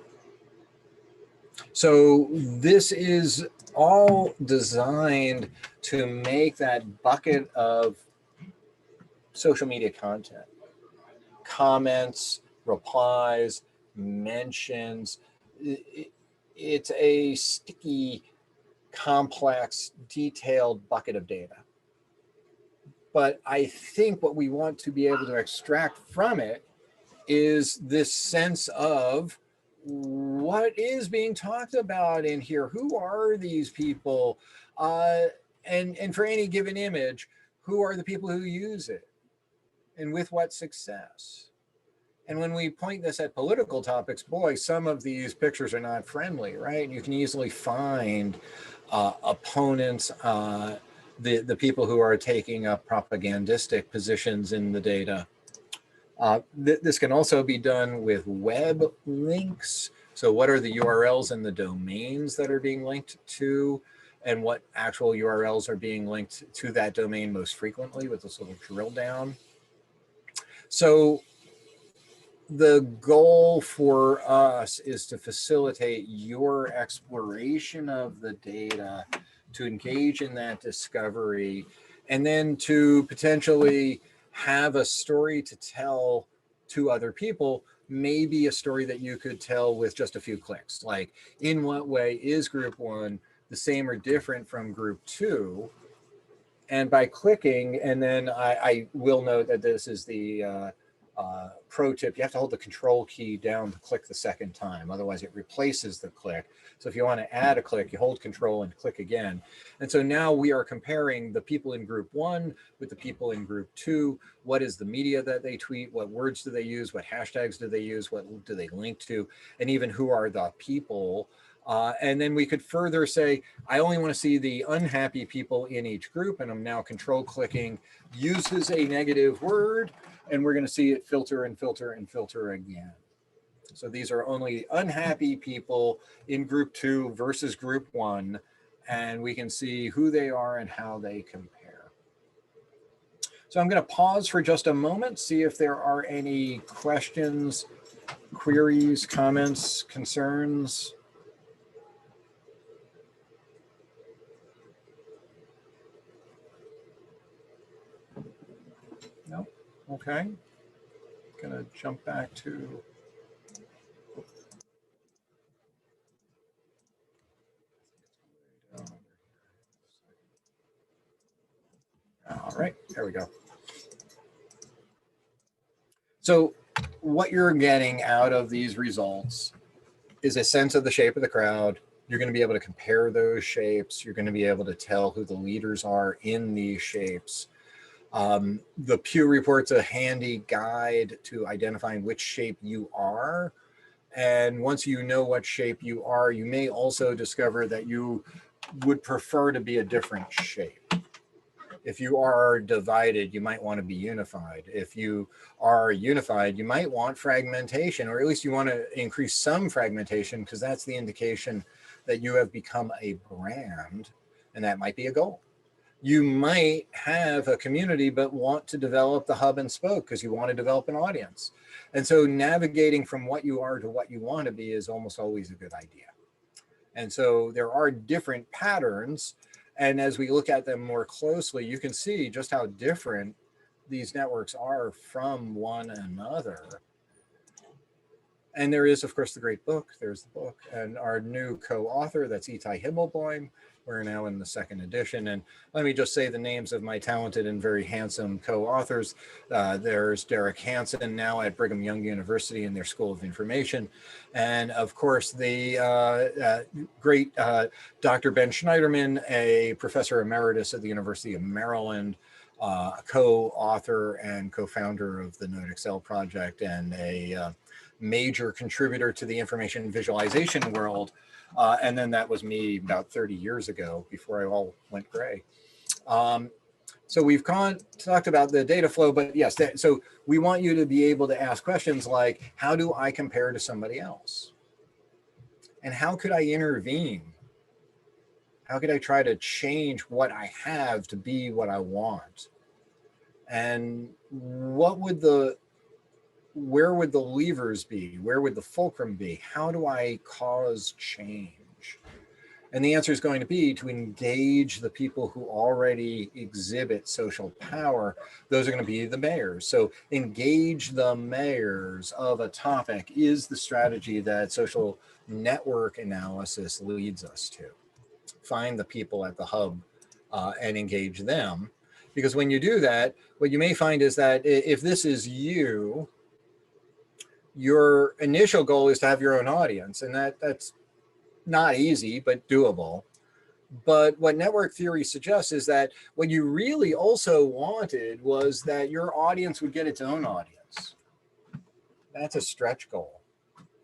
So this is all designed to make that bucket of social media content, comments, replies, mentions. It's a sticky, complex, detailed bucket of data. But I think what we want to be able to extract from it is this sense of what is being talked about in here? Who are these people? And for any given image, who are the people who use it? And with what success? And when we point this at political topics, boy, some of these pictures are not friendly, right? You can easily find opponents, the people who are taking up propagandistic positions in the data. This can also be done with web links. So what are the URLs and the domains that are being linked to, and what actual URLs are being linked to that domain most frequently with this little drill down. So the goal for us is to facilitate your exploration of the data, to engage in that discovery, and then to potentially have a story to tell to other people, maybe a story that you could tell with just a few clicks. Like, in what way is group one the same or different from group two? And by clicking, and then I will note that this is the pro tip, you have to hold the control key down to click the second time, otherwise it replaces the click. So if you want to add a click, you hold control and click again. And so now we are comparing the people in group one with the people in group two. What is the media that they tweet? What words do they use? What hashtags do they use? What do they link to? And even who are the people? And then we could further say, I only want to see the unhappy people in each group, and I'm now control clicking uses a negative word, and we're going to see it filter and filter and filter again. So these are only unhappy people in group two versus group one, and we can see who they are and how they compare. So I'm going to pause for just a moment, see if there are any questions, queries, comments, concerns. No? Okay. Gonna jump back to all right, there we go. So what you're getting out of these results is a sense of the shape of the crowd. You're going to be able to compare those shapes. You're going to be able to tell who the leaders are in these shapes. The Pew Report's a handy guide to identifying which shape you are. And once you know what shape you are, you may also discover that you would prefer to be a different shape. If you are divided, you might want to be unified. If you are unified, you might want fragmentation, or at least you want to increase some fragmentation, because that's the indication that you have become a brand, and that might be a goal. You might have a community but want to develop the hub and spoke because you want to develop an audience. And so navigating from what you are to what you want to be is almost always a good idea. And so there are different patterns. And as we look at them more closely, you can see just how different these networks are from one another. And there is, of course, the great book. There's the book. And our new co-author, that's Itai Himmelboim. We're now in the second edition. And let me just say the names of my talented and very handsome co-authors. There's Derek Hansen, now at Brigham Young University in their School of Information. And of course, the great Dr. Ben Schneiderman, a professor emeritus at the University of Maryland, co-author and co-founder of the NodeXL project, and a major contributor to the information visualization world. And then that was me about 30 years ago before I all went gray. So we've talked about the data flow, but yes, so we want you to be able to ask questions like, how do I compare to somebody else? And how could I intervene? How could I try to change what I have to be what I want? And where would the levers be? Where would the fulcrum be? How do I cause change? And the answer is going to be to engage the people who already exhibit social power. Those are going to be the mayors. So engage the mayors of a topic is the strategy that social network analysis leads us to. Find the people at the hub and engage them. Because when you do that, what you may find is that if this is you, your initial goal is to have your own audience, and that's not easy, but doable. But what network theory suggests is that what you really also wanted was that your audience would get its own audience. That's a stretch goal.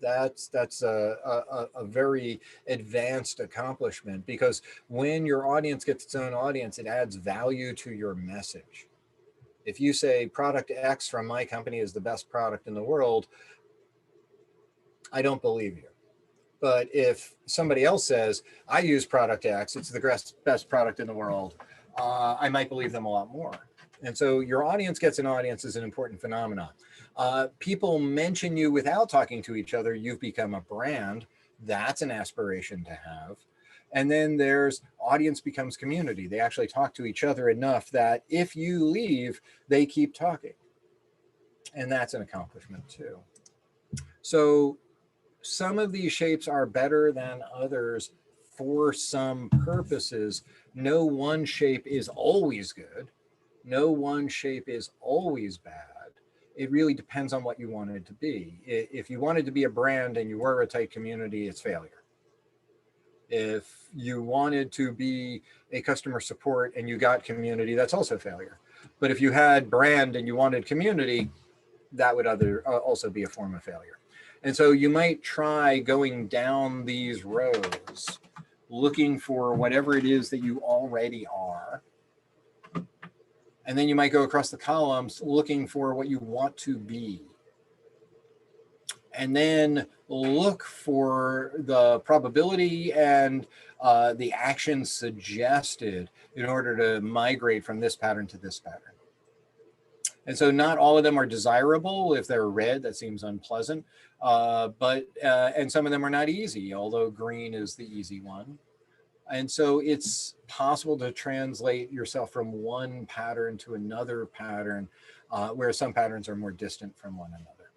That's a very advanced accomplishment, because when your audience gets its own audience, it adds value to your message. If you say product X from my company is the best product in the world, I don't believe you. But if somebody else says, I use product X, it's the best product in the world, I might believe them a lot more. And so your audience gets an audience is an important phenomenon. People mention you without talking to each other. You've become a brand. That's an aspiration to have. And then there's audience becomes community. They actually talk to each other enough that if you leave, they keep talking. And that's an accomplishment too. So some of these shapes are better than others for some purposes. No one shape is always good. No one shape is always bad. It really depends on what you want it to be. If you wanted to be a brand and you were a tight community, it's failure. If you wanted to be a customer support and you got community, that's also failure. But if you had brand and you wanted community, that would also be a form of failure. And so you might try going down these rows, looking for whatever it is that you already are. And then you might go across the columns looking for what you want to be. And then look for the probability and the action suggested in order to migrate from this pattern to this pattern. And so not all of them are desirable. If they're red, that seems unpleasant. And some of them are not easy, although green is the easy one. And so it's possible to translate yourself from one pattern to another pattern, where some patterns are more distant from one another.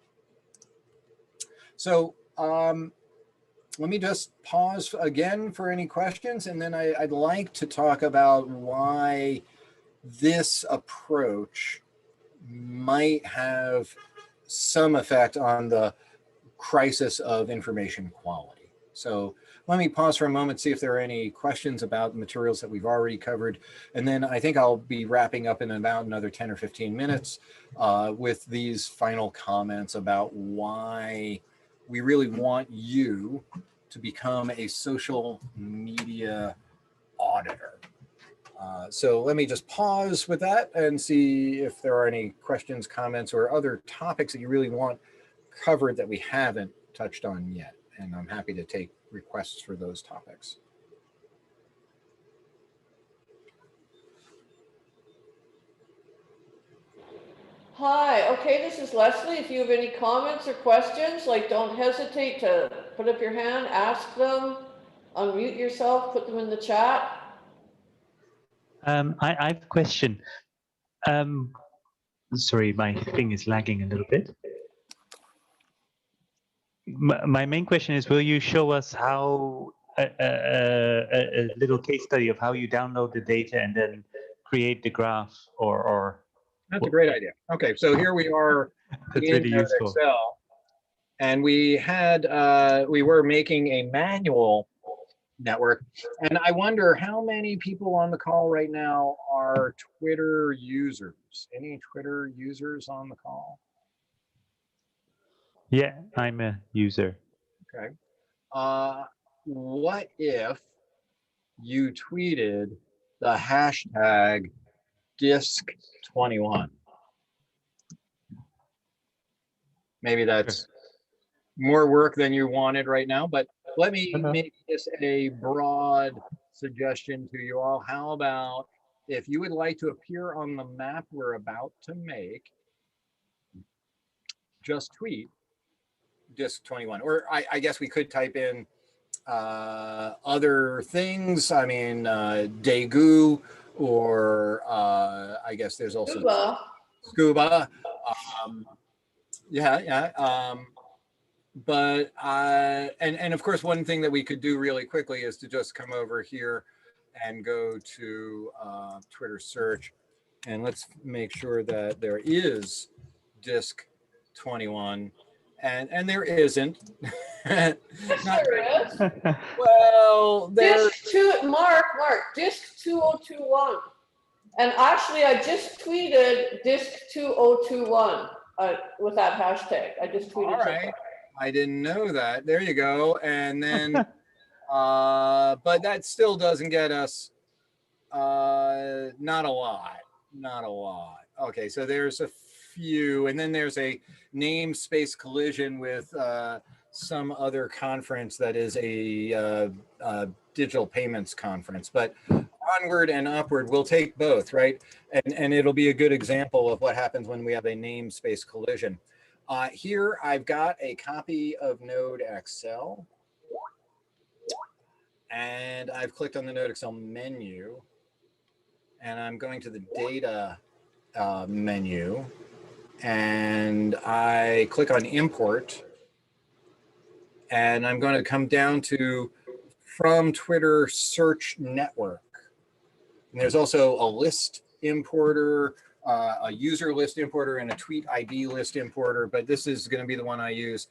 So let me just pause again for any questions, and then I'd like to talk about why this approach might have some effect on the crisis of information quality. So let me pause for a moment, see if there are any questions about the materials that we've already covered. And then I think I'll be wrapping up in about another 10 or 15 minutes with these final comments about why we really want you to become a social media auditor. So let me just pause with that and see if there are any questions, comments, or other topics that you really want covered that we haven't touched on yet. And I'm happy to take requests for those topics. Hi, okay, this is Leslie. If you have any comments or questions, don't hesitate to put up your hand, ask them, unmute yourself, put them in the chat. I have a question. Sorry, my thing is lagging a little bit. My main question is, will you show us how a little case study of how you download the data and then create the graph or That's a great idea. Okay, so here we are in really useful. NodeXL, and we were making a manual network, and I wonder how many people on the call right now are Twitter users. Any Twitter users on the call? Yeah, I'm a user. Okay. What if you tweeted the hashtag DISC21? Maybe that's more work than you wanted right now, but let me make this a broad suggestion to you all. How about if you would like to appear on the map we're about to make, just tweet DISC21, or I guess we could type in other things. I mean, Daegu, or I guess there's also Scuba. But and of course, one thing that we could do really quickly is to just come over here and go to Twitter search, and let's make sure that there is DISC21, and there isn't. Yes, there is. Well, there's Mark, DISC2021. And actually, I just tweeted DISC2021 with that hashtag. I just tweeted. All right. I didn't know that. There you go. And then, but that still doesn't get us, not a lot, not a lot. Okay, so there's a few, and then there's a namespace collision with some other conference that is a digital payments conference, but onward and upward, we'll take both, right? And it'll be a good example of what happens when we have a namespace collision. Here, I've got a copy of NodeXL, and I've clicked on the NodeXL menu, and I'm going to the data menu, and I click on import, and I'm going to come down to from Twitter search network. And there's also a list importer, a user list importer, and a tweet ID list importer, but this is going to be the one I use,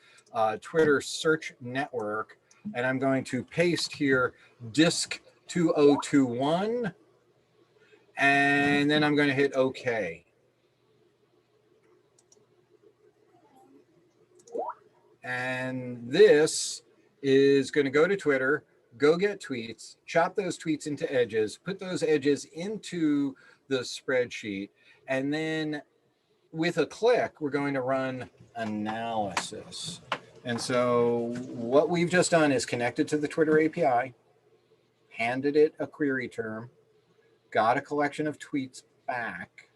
Twitter search network. And I'm going to paste here disk 2021, and then I'm going to hit OK. And this is going to go to Twitter, go get tweets, chop those tweets into edges, put those edges into the spreadsheet, and then with a click, we're going to run analysis. And so what we've just done is connected to the Twitter API, handed it a query term, got a collection of tweets back,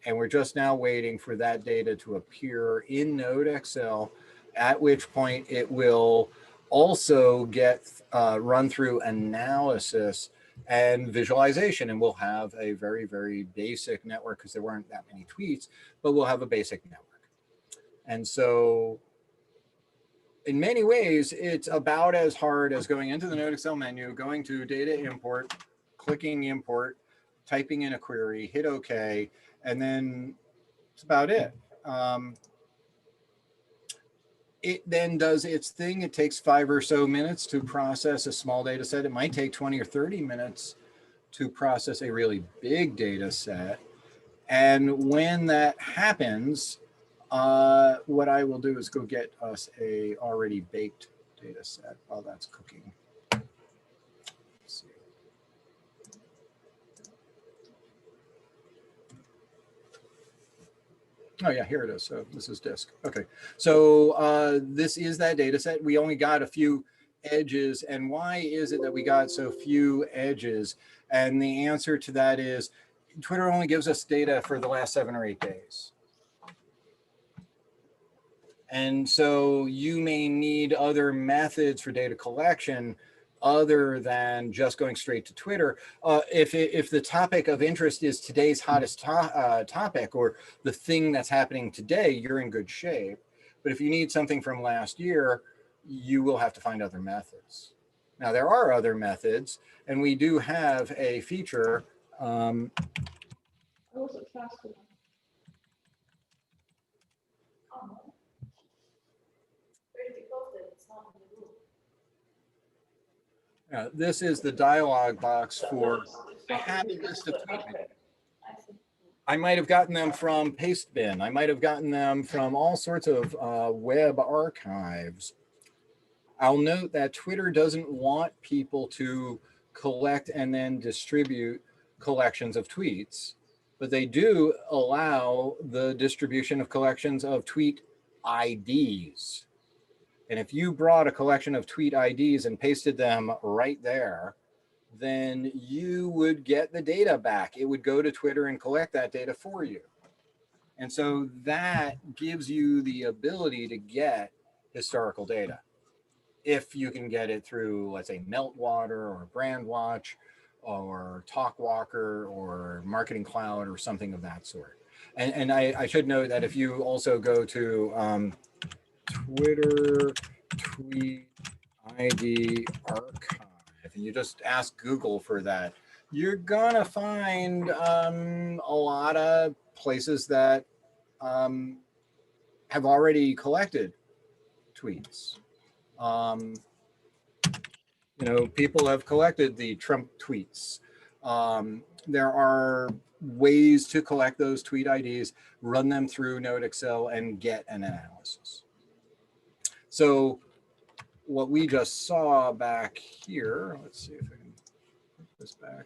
and we're just now waiting for that data to appear in NodeXL, at which point it will also get run through analysis and visualization, and we'll have a very, very basic network because there weren't that many tweets, but we'll have a basic network. And so in many ways, it's about as hard as going into the NodeXL menu, going to data import, clicking import, typing in a query, hit OK, and then that's about it. It then does its thing. It takes 5 or so minutes to process a small data set. It might take 20 or 30 minutes to process a really big data set. And when that happens, what I will do is go get us a already baked data set while that's cooking. Let's see. Oh yeah, here it is. So this is disk. Okay, so this is that data set. We only got a few edges. And why is it that we got so few edges? And the answer to that is Twitter only gives us data for the last 7 or 8 days. And so you may need other methods for data collection other than just going straight to Twitter. If the topic of interest is today's hottest topic or the thing that's happening today, you're in good shape. But if you need something from last year, you will have to find other methods. Now, there are other methods, and we do have a feature. This is the dialog box for, I have a list of tweets. I might have gotten them from Pastebin. I might have gotten them from all sorts of web archives. I'll note that Twitter doesn't want people to collect and then distribute collections of tweets, but they do allow the distribution of collections of tweet IDs. And if you brought a collection of tweet IDs and pasted them right there, then you would get the data back. It would go to Twitter and collect that data for you. And so that gives you the ability to get historical data. If you can get it through, let's say, Meltwater or Brandwatch or Talkwalker or Marketing Cloud or something of that sort. And I should note that if you also go to Twitter tweet ID archive, and you just ask Google for that, you're gonna find a lot of places that have already collected tweets. You know, people have collected the Trump tweets. There are ways to collect those tweet IDs, run them through NodeXL, and get an analysis. So what we just saw back here, let's see if I can put this back.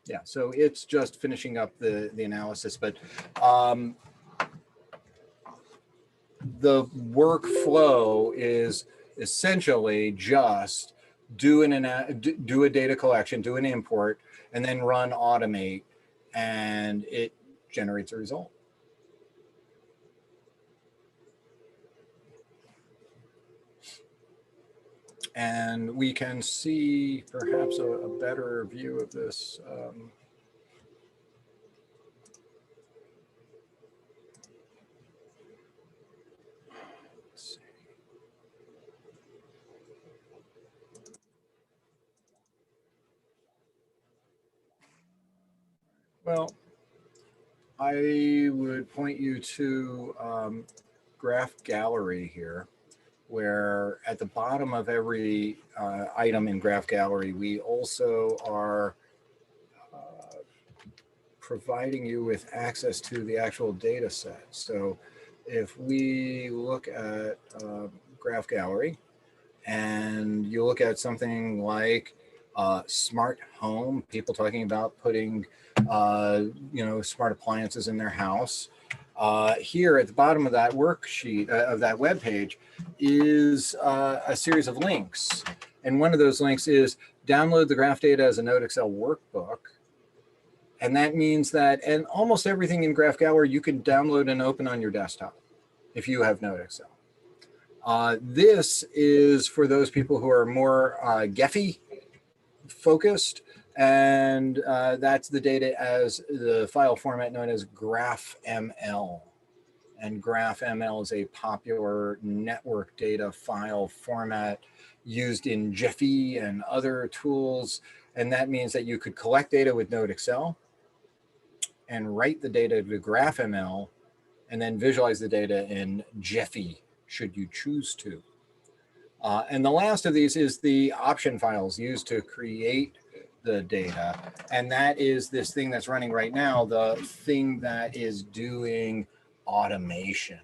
Yeah, so it's just finishing up the analysis, but the workflow is essentially just do a data collection, do an import, and then run automate, and it generates a result. And we can see perhaps a better view of this. Let's see. Well, I would point you to Graph Gallery here, where at the bottom of every item in Graph Gallery, we also are providing you with access to the actual data set. So if we look at Graph Gallery and you look at something like smart home, people talking about putting smart appliances in their house. Here at the bottom of that worksheet, of that web page, is a series of links. And one of those links is download the graph data as a NodeXL workbook. And that means that, and almost everything in Graph Gallery you can download and open on your desktop if you have NodeXL. This is for those people who are more Gephi focused, and that's the data as the file format known as GraphML. And GraphML is a popular network data file format used in Gephi and other tools. And that means that you could collect data with NodeXL and write the data to GraphML and then visualize the data in Gephi, should you choose to. And the last of these is the option files used to create the data. And that is this thing that's running right now, the thing that is doing automation,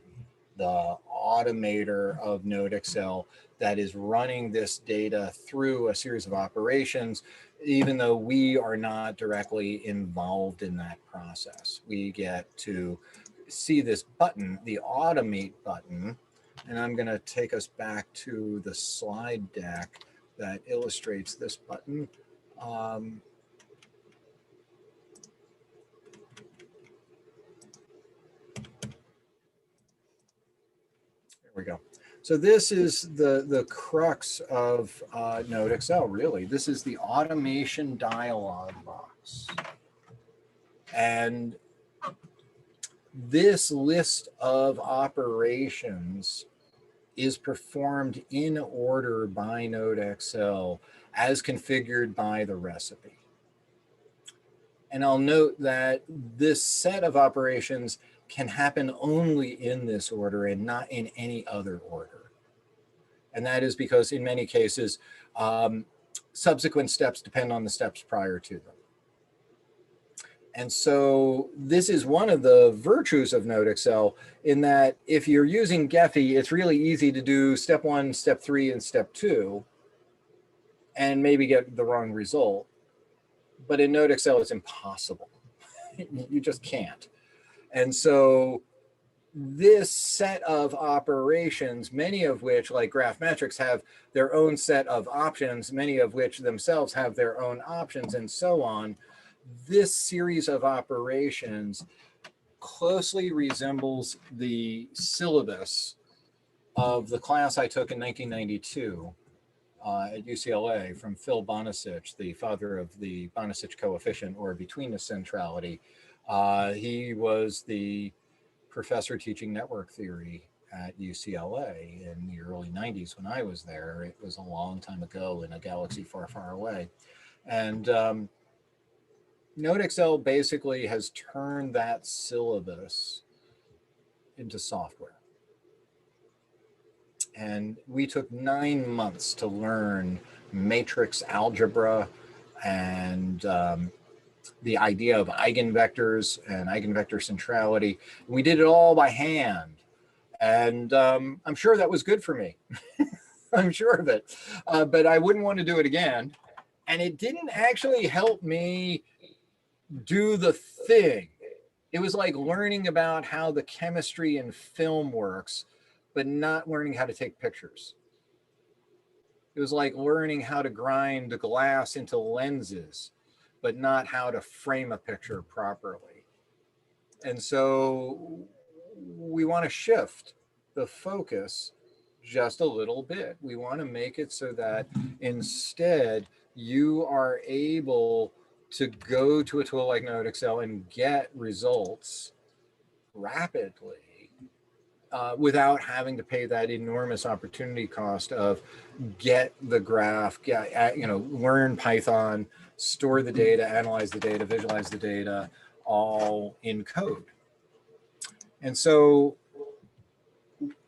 the automator of NodeXL that is running this data through a series of operations, even though we are not directly involved in that process. We get to see this button, the automate button, and I'm going to take us back to the slide deck that illustrates this button. There we go. So this is the crux of NodeXL, really. This is the automation dialog box. And this list of operations is performed in order by NodeXL as configured by the recipe. And I'll note that this set of operations can happen only in this order and not in any other order. And that is because in many cases, subsequent steps depend on the steps prior to them. And so this is one of the virtues of NodeXL, in that if you're using Gephi, it's really easy to do step 1, step 3, and step 2, and maybe get the wrong result. But in NodeXL, it's impossible. You just can't. And so this set of operations, many of which, like Graphmetrics, have their own set of options, many of which themselves have their own options, and so on. This series of operations closely resembles the syllabus of the class I took in 1992 at UCLA from Phil Bonasich, the father of the Bonasich coefficient, or betweenness centrality. He was the professor teaching network theory at UCLA in the early 90s when I was there. It was a long time ago in a galaxy far, far away. And NodeXL basically has turned that syllabus into software. And we took 9 months to learn matrix algebra and the idea of eigenvectors and eigenvector centrality. We did it all by hand. And I'm sure that was good for me. I'm sure of it. But I wouldn't want to do it again. And it didn't actually help me do the thing. It was like learning about how the chemistry in film works, but not learning how to take pictures. It was like learning how to grind glass into lenses, but not how to frame a picture properly. And so we want to shift the focus just a little bit. We want to make it so that instead you are able to go to a tool like NodeXL and get results rapidly without having to pay that enormous opportunity cost of get the graph, learn Python, store the data, analyze the data, visualize the data, all in code. And so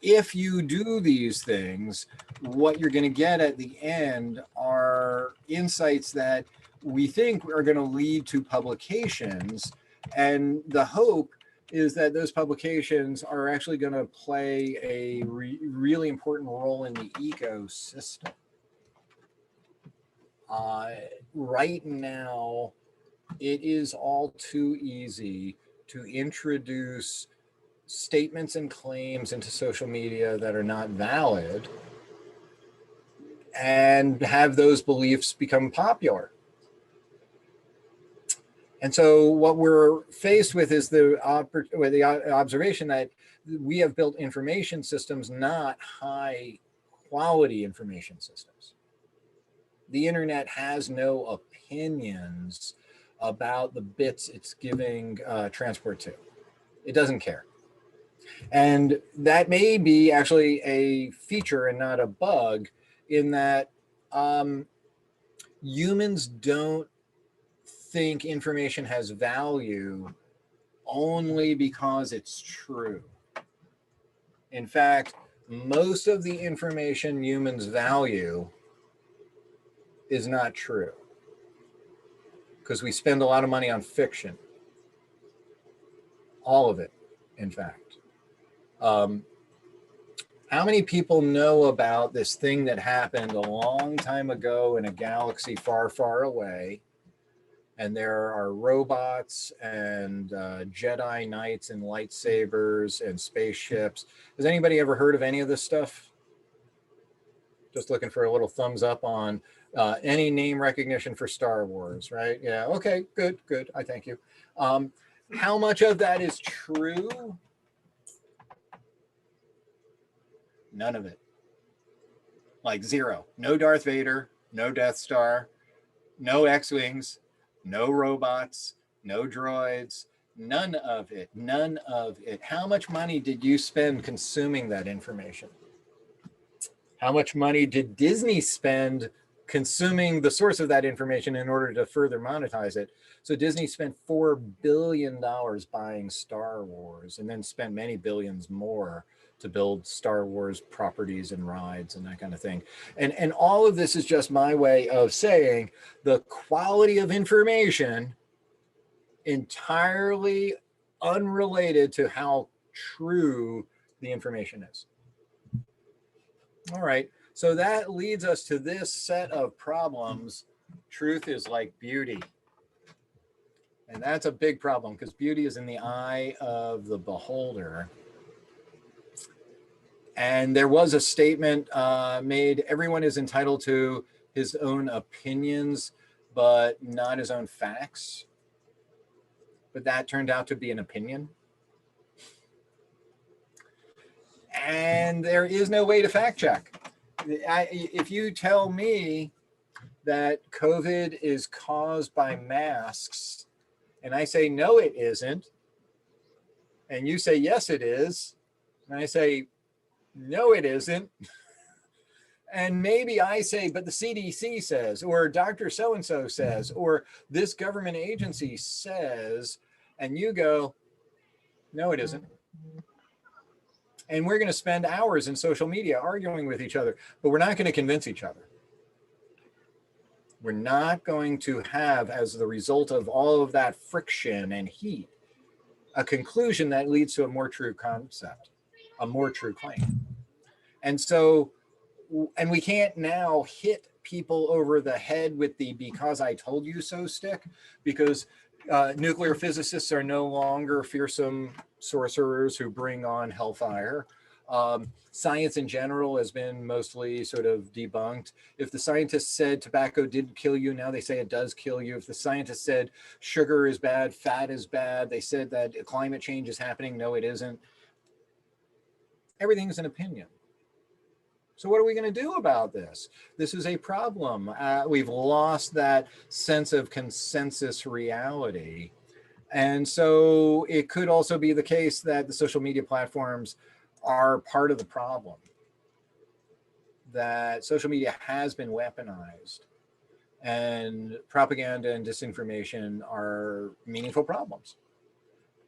if you do these things, what you're going to get at the end are insights that we think are going to lead to publications. And the hope is that those publications are actually going to play a really important role in the ecosystem. Right now, it is all too easy to introduce statements and claims into social media that are not valid and have those beliefs become popular. And so what we're faced with is the observation that we have built information systems, not high quality information systems. The internet has no opinions about the bits it's giving transport to. It doesn't care. And that may be actually a feature and not a bug, in that humans don't think information has value only because it's true. In fact, most of the information humans value is not true, because we spend a lot of money on fiction. All of it, in fact. How many people know about this thing that happened a long time ago in a galaxy far, far away? And there are robots and Jedi Knights and lightsabers and spaceships. Has anybody ever heard of any of this stuff? Just looking for a little thumbs up on any name recognition for Star Wars, right? Yeah, okay, good, good, I thank you. How much of that is true? None of it. Like zero. No Darth Vader, no Death Star, no X-Wings, no robots, no droids, none of it, none of it. How much money did you spend consuming that information? How much money did Disney spend consuming the source of that information in order to further monetize it? So Disney spent $4 billion buying Star Wars, and then spent many billions more to build Star Wars properties and rides and that kind of thing. And all of this is just my way of saying the quality of information entirely unrelated to how true the information is. All right, so that leads us to this set of problems. Truth is like beauty. And that's a big problem, because beauty is in the eye of the beholder. And there was a statement made, everyone is entitled to his own opinions, but not his own facts. But that turned out to be an opinion. And there is no way to fact check. If you tell me that COVID is caused by masks, and I say, no, it isn't, and you say, yes, it is, and I say, no, it isn't. And maybe I say, but the CDC says, or Dr. So-and-so says, or this government agency says, and you go, no, it isn't. And we're going to spend hours in social media arguing with each other, but we're not going to convince each other. We're not going to have, as the result of all of that friction and heat, a conclusion that leads to a more true concept. a more true claim. And so, and we can't now hit people over the head with the "because I told you so" stick, because nuclear physicists are no longer fearsome sorcerers who bring on hellfire. Science in general has been mostly sort of debunked. If the scientists said tobacco didn't kill you, now they say it does kill you. If the scientists said sugar is bad, fat is bad, they said that climate change is happening, no, it isn't. Everything's an opinion. So what are we going to do about this? This is a problem. We've lost that sense of consensus reality. And so it could also be the case that the social media platforms are part of the problem, that social media has been weaponized and propaganda and disinformation are meaningful problems.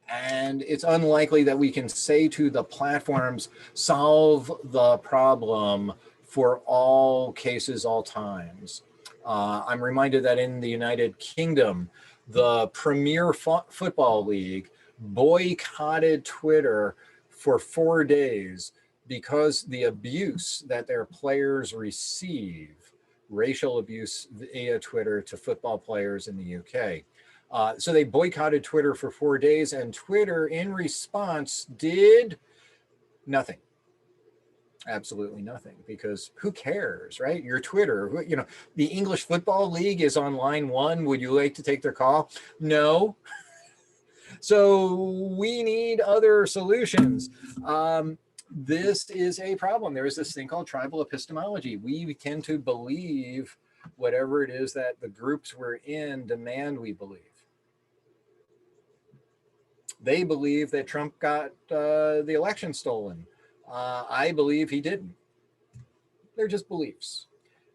And it's unlikely that we can say to the platforms, solve the problem for all cases, all times. I'm reminded that in the United Kingdom, the Premier Football League boycotted Twitter for 4 days because the abuse that their players receive, racial abuse via Twitter to football players in the UK. So they boycotted Twitter for 4 days, and Twitter in response did nothing. Absolutely nothing, because who cares, right? Your Twitter, you know, the English Football League is on line 1. Would you like to take their call? No. So we need other solutions. This is a problem. There is this thing called tribal epistemology. We tend to believe whatever it is that the groups we're in demand we believe. They believe that Trump got the election stolen. I believe he didn't. They're just beliefs.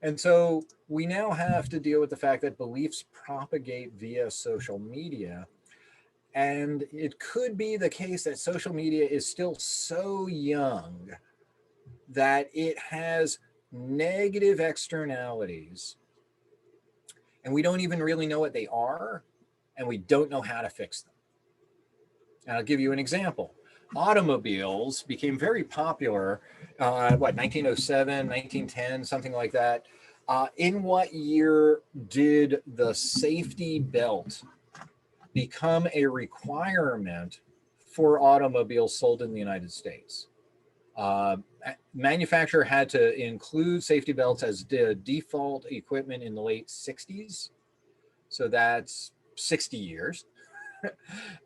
And so we now have to deal with the fact that beliefs propagate via social media. And it could be the case that social media is still so young that it has negative externalities, and we don't even really know what they are, and we don't know how to fix them. And I'll give you an example. Automobiles became very popular, 1907, 1910, something like that. In what year did the safety belt become a requirement for automobiles sold in the United States? Manufacturer had to include safety belts as default equipment in the late 60s. So that's 60 years.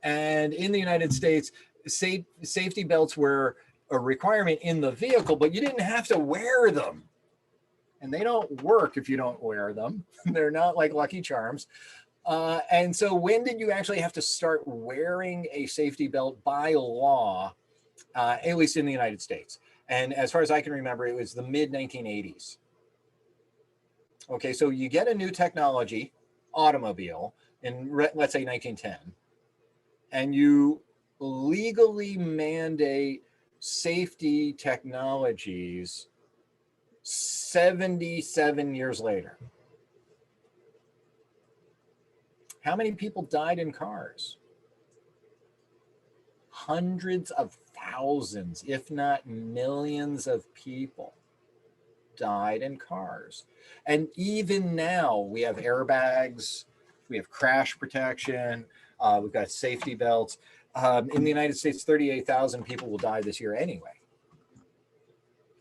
And in the United States, safety belts were a requirement in the vehicle, but you didn't have to wear them. And they don't work if you don't wear them. They're not like Lucky Charms. And so when did you actually have to start wearing a safety belt by law, at least in the United States? And as far as I can remember, it was the mid-1980s. Okay, so you get a new technology, automobile, in let's say 1910, and you legally mandate safety technologies 77 years later. How many people died in cars? Hundreds of thousands, if not millions of people died in cars. And even now we have airbags, we have crash protection, we've got safety belts. In the United States, 38,000 people will die this year anyway.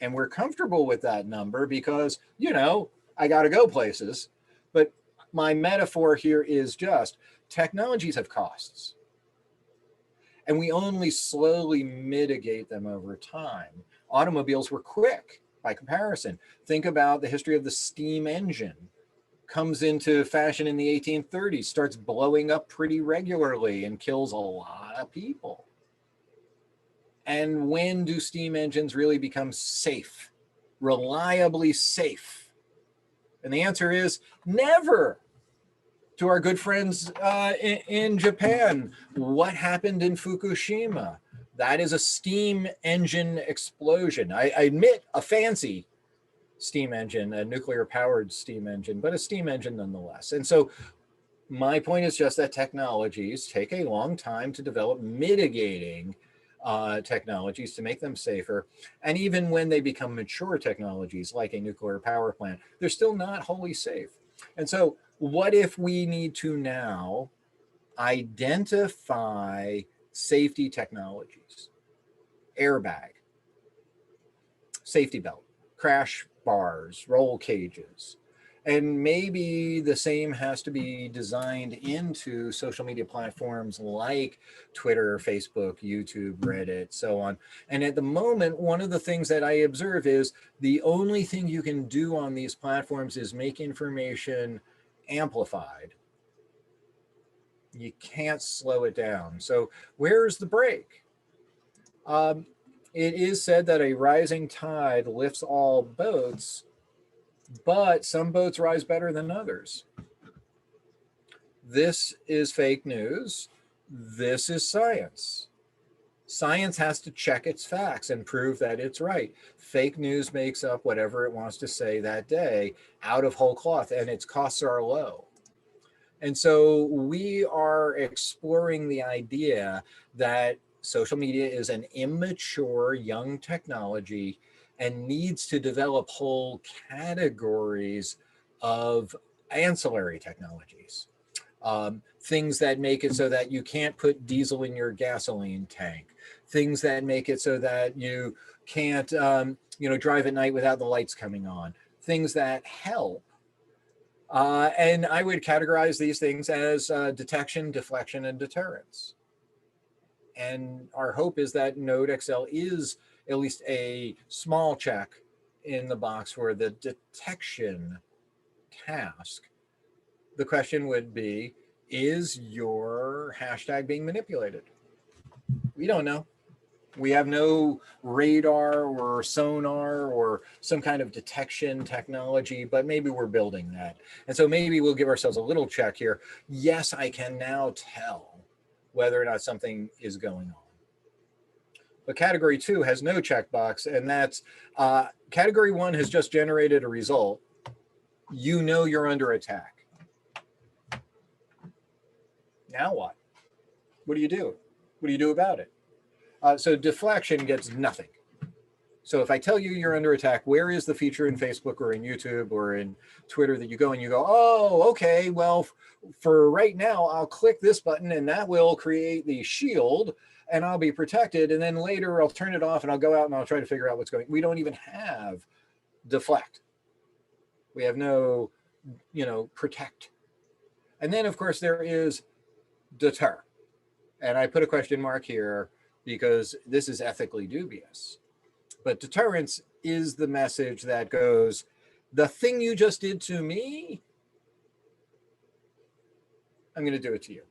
And we're comfortable with that number because, you know, I got to go places. But my metaphor here is just technologies have costs. And we only slowly mitigate them over time. Automobiles were quick by comparison. Think about the history of the steam engine. Comes into fashion in the 1830s, starts blowing up pretty regularly and kills a lot of people. And when do steam engines really become safe, reliably safe? And the answer is never. To our good friends in Japan, what happened in Fukushima? That is a steam engine explosion. I admit a fancy steam engine, a nuclear powered steam engine, but a steam engine nonetheless. And so my point is just that technologies take a long time to develop, mitigating technologies to make them safer. And even when they become mature technologies, like a nuclear power plant, they're still not wholly safe. And so what if we need to now identify safety technologies, airbag, safety belt, crash bars, roll cages, and maybe the same has to be designed into social media platforms like Twitter, Facebook, YouTube, Reddit, so on. And at the moment, one of the things that I observe is the only thing you can do on these platforms is make information amplified. You can't slow it down. So where's the break? It is said that a rising tide lifts all boats, but some boats rise better than others. This is fake news. This is science. Science has to check its facts and prove that it's right. Fake news makes up whatever it wants to say that day out of whole cloth, and its costs are low. And so we are exploring the idea that social media is an immature young technology and needs to develop whole categories of ancillary technologies. Things that make it so that you can't put diesel in your gasoline tank. Things that make it so that you can't drive at night without the lights coming on. Things that help. And I would categorize these things as detection, deflection, and deterrence. And our hope is that NodeXL is at least a small check in the box for the detection task. The question would be, is your hashtag being manipulated? We don't know. We have no radar or sonar or some kind of detection technology, but maybe we're building that. And so maybe we'll give ourselves a little check here. Yes, I can now tell whether or not something is going on. But category 2 has no checkbox, and that's category 1 has just generated a result. You know you're under attack. Now what? What do you do? What do you do about it? So deflection gets nothing. So if I tell you you're under attack, where is the feature in Facebook or in YouTube or in Twitter that you go and you go, oh, okay, well, for right now, I'll click this button and that will create the shield and I'll be protected. And then later I'll turn it off and I'll go out and I'll try to figure out what's going on. We don't even have deflect. We have no, protect. And then, of course, there is deter. And I put a question mark here because this is ethically dubious. But deterrence is the message that goes, the thing you just did to me, I'm going to do it to you.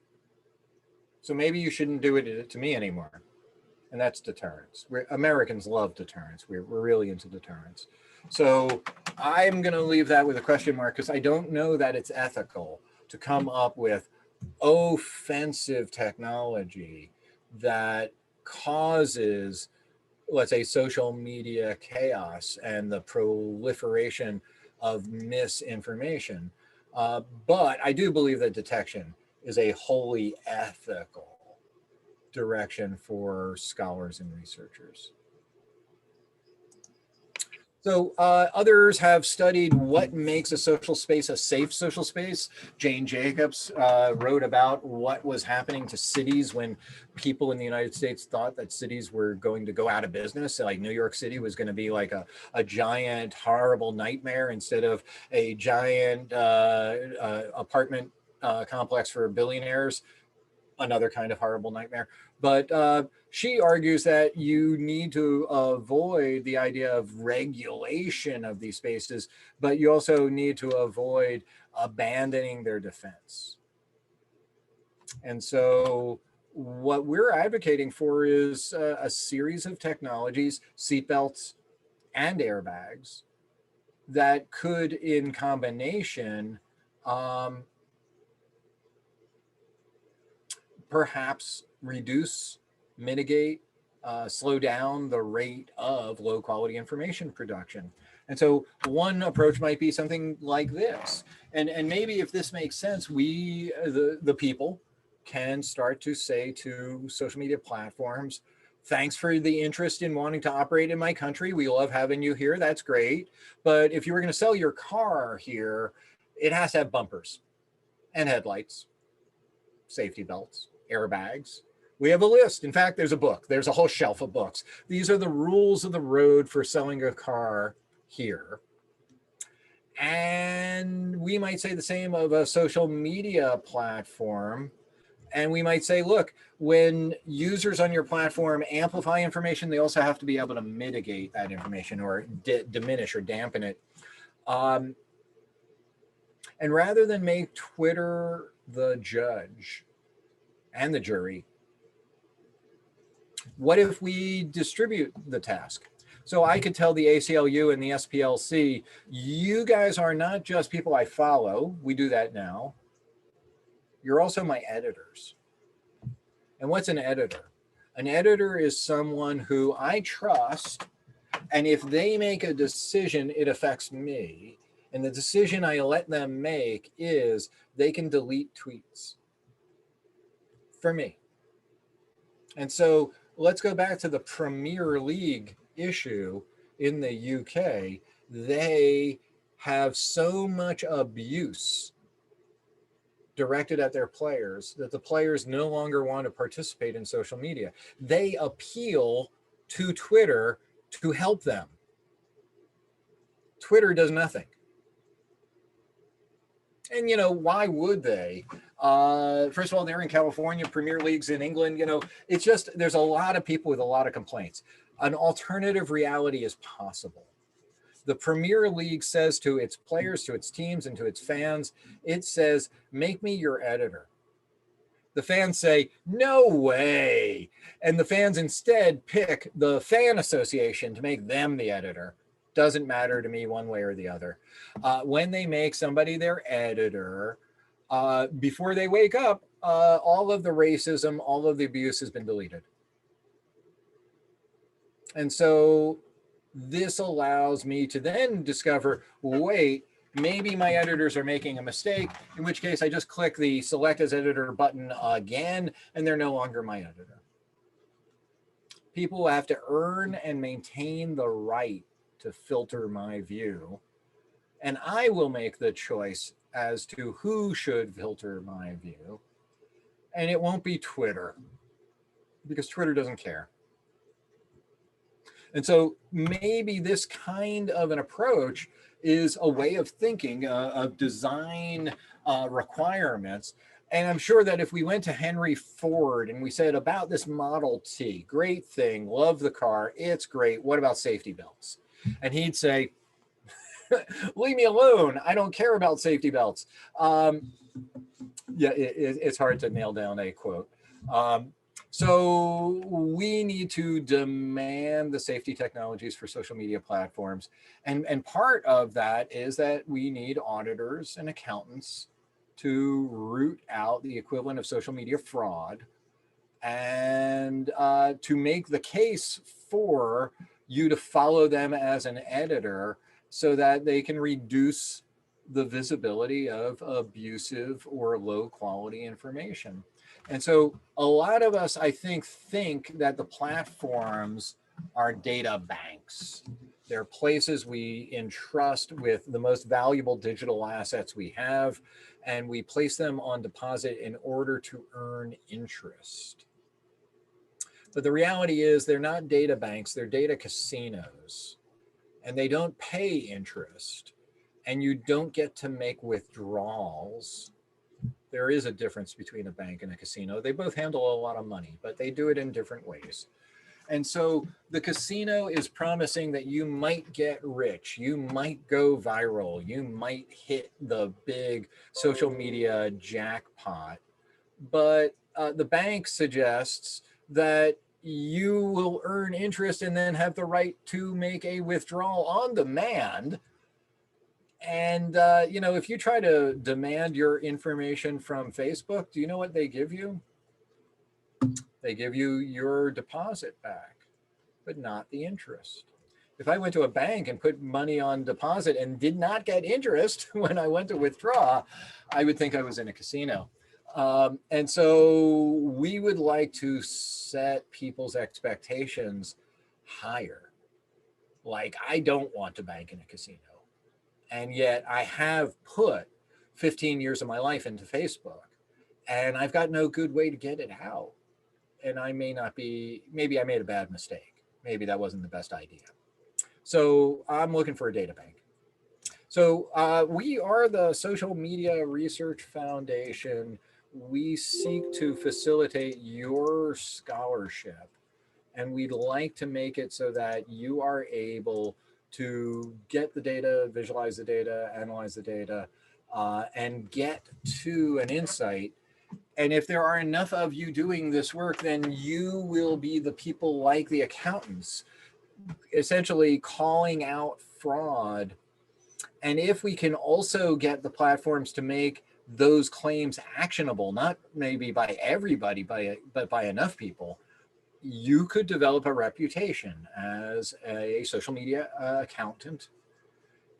So maybe you shouldn't do it to me anymore. And that's deterrence. Americans love deterrence. We're really into deterrence. So I'm going to leave that with a question mark because I don't know that it's ethical to come up with offensive technology that causes, let's say, social media chaos and the proliferation of misinformation. But I do believe that detection is a wholly ethical direction for scholars and researchers. So others have studied what makes a social space a safe social space. Jane Jacobs wrote about what was happening to cities when people in the United States thought that cities were going to go out of business. Like New York City was going to be like a giant, horrible nightmare instead of a giant apartment complex for billionaires. Another kind of horrible nightmare. But she argues that you need to avoid the idea of regulation of these spaces, but you also need to avoid abandoning their defense. And so what we're advocating for is a series of technologies, seatbelts and airbags, that could in combination perhaps reduce, mitigate, slow down the rate of low quality information production. And so one approach might be something like this. And maybe if this makes sense, we, the people, can start to say to social media platforms, Thanks for the interest in wanting to operate in my country. We love having you here. That's great. But if you were going to sell your car here, it has to have bumpers and headlights, safety belts, airbags. We have a list. In fact, there's a book. There's a whole shelf of books. These are the rules of the road for selling a car here. And we might say the same of a social media platform. And we might say, look, when users on your platform amplify information, they also have to be able to mitigate that information or diminish or dampen it. And rather than make Twitter the judge and the jury, what if we distribute the task? So I could tell the ACLU and the SPLC, you guys are not just people I follow. We do that now. You're also my editors. And what's an editor? An editor is someone who I trust, and if they make a decision, it affects me. And the decision I let them make is they can delete tweets for me. And so let's go back to the Premier League issue in the UK. They have so much abuse directed at their players that the players no longer want to participate in social media. They appeal to Twitter to help them. Twitter does nothing. And, you know, why would they? First of all, they're in California, Premier League's in England. You know, it's just, there's a lot of people with a lot of complaints. An alternative reality is possible. The Premier League says to its players, to its teams, and to its fans, it says, make me your editor. The fans say, no way. And the fans instead pick the fan association to make them the editor. Doesn't matter to me one way or the other. When they make somebody their editor, before they wake up, all of the racism, all of the abuse has been deleted. And so this allows me to then discover, wait, maybe my editors are making a mistake, in which case I just click the select as editor button again, and they're no longer my editor. People have to earn and maintain the right to filter my view, and I will make the choice as to who should filter my view, and it won't be Twitter, because Twitter doesn't care. And so maybe this kind of an approach is a way of thinking of design requirements. And I'm sure that if we went to Henry Ford and we said about this Model T, great thing, love the car, it's great, what about safety belts? And he'd say, leave me alone, I don't care about safety belts. Yeah, it's hard to nail down a quote. So we need to demand the safety technologies for social media platforms. And part of that is that we need auditors and accountants to root out the equivalent of social media fraud and to make the case for you to follow them as an editor so that they can reduce the visibility of abusive or low quality information. And so a lot of us, I think that the platforms are data banks. They're places we entrust with the most valuable digital assets we have, and we place them on deposit in order to earn interest. But the reality is they're not data banks, they're data casinos, and they don't pay interest, and you don't get to make withdrawals. There is a difference between a bank and a casino. They both handle a lot of money, but they do it in different ways. And so the casino is promising that you might get rich, you might go viral, you might hit the big social media jackpot. But the bank suggests that you will earn interest and then have the right to make a withdrawal on demand. And, you know, if you try to demand your information from Facebook, do you know what they give you? They give you your deposit back, but not the interest. If I went to a bank and put money on deposit and did not get interest when I went to withdraw, I would think I was in a casino. And so we would like to set people's expectations higher. Like, I don't want to bank in a casino. And yet I have put 15 years of my life into Facebook, and I've got no good way to get it out. And I may not be, maybe I made a bad mistake. Maybe that wasn't the best idea. So I'm looking for a data bank. So we are the Social Media Research Foundation. We seek to facilitate your scholarship, and we'd like to make it so that you are able to get the data, visualize the data, analyze the data, and get to an insight. And if there are enough of you doing this work, then you will be the people like the accountants, essentially calling out fraud. And if we can also get the platforms to make those claims actionable, not maybe by everybody, but by enough people, you could develop a reputation as a social media accountant.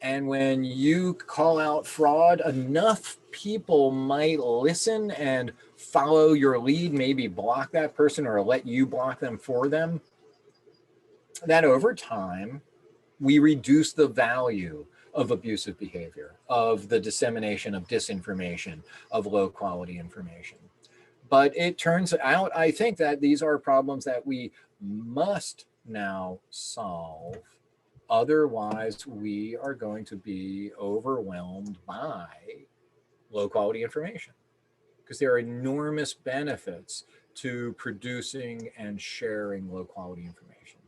And when you call out fraud, enough people might listen and follow your lead, maybe block that person or let you block them for them, that over time, we reduce the value of abusive behavior, of the dissemination of disinformation, of low quality information. But it turns out, I think, that these are problems that we must now solve. Otherwise, we are going to be overwhelmed by low quality information, because there are enormous benefits to producing and sharing low quality information.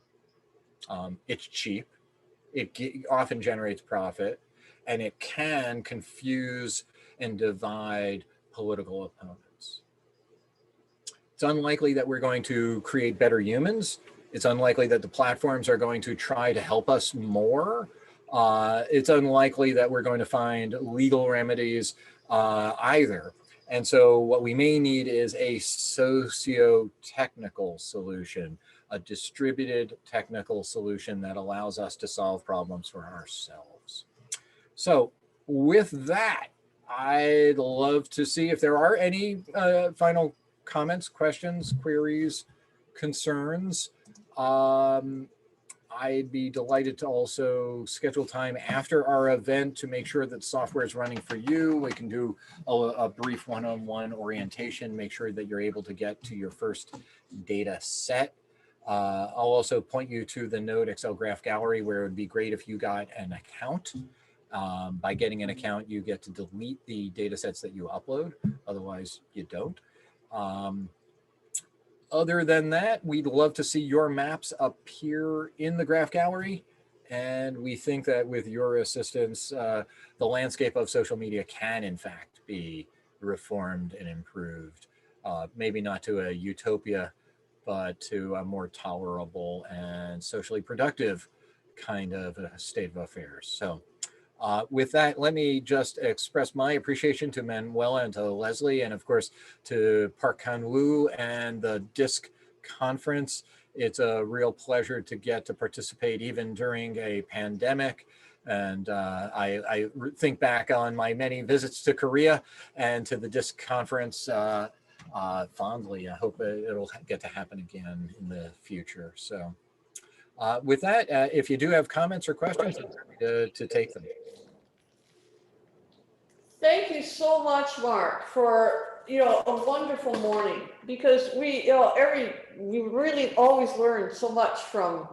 It's cheap. It often generates profit, and it can confuse and divide political opponents. It's unlikely that we're going to create better humans. It's unlikely that the platforms are going to try to help us more. It's unlikely that we're going to find legal remedies either. And so what we may need is a socio-technical solution, a distributed technical solution that allows us to solve problems for ourselves. So with that, I'd love to see if there are any final comments, questions, queries, concerns. I'd be delighted to also schedule time after our event to make sure that software is running for you. We can do a brief one-on-one orientation, make sure that you're able to get to your first data set. I'll also point you to the NodeXL Graph Gallery, where it would be great if you got an account. By getting an account, you get to delete the data sets that you upload. Otherwise, you don't. Other than that, we'd love to see your maps appear in the Graph Gallery. And we think that with your assistance, the landscape of social media can, in fact, be reformed and improved. Maybe not to a utopia, but to a more tolerable and socially productive kind of a state of affairs. So with that, let me just express my appreciation to Manuela and to Leslie, and of course to Park Han-Woo and the DISC conference. It's a real pleasure to get to participate even during a pandemic. And I think back on my many visits to Korea and to the DISC conference fondly. I hope it'll get to happen again in the future. So with that, if you do have comments or questions, I'm happy to take them. Thank you so much, Mark, for a wonderful morning, because we really always learn so much from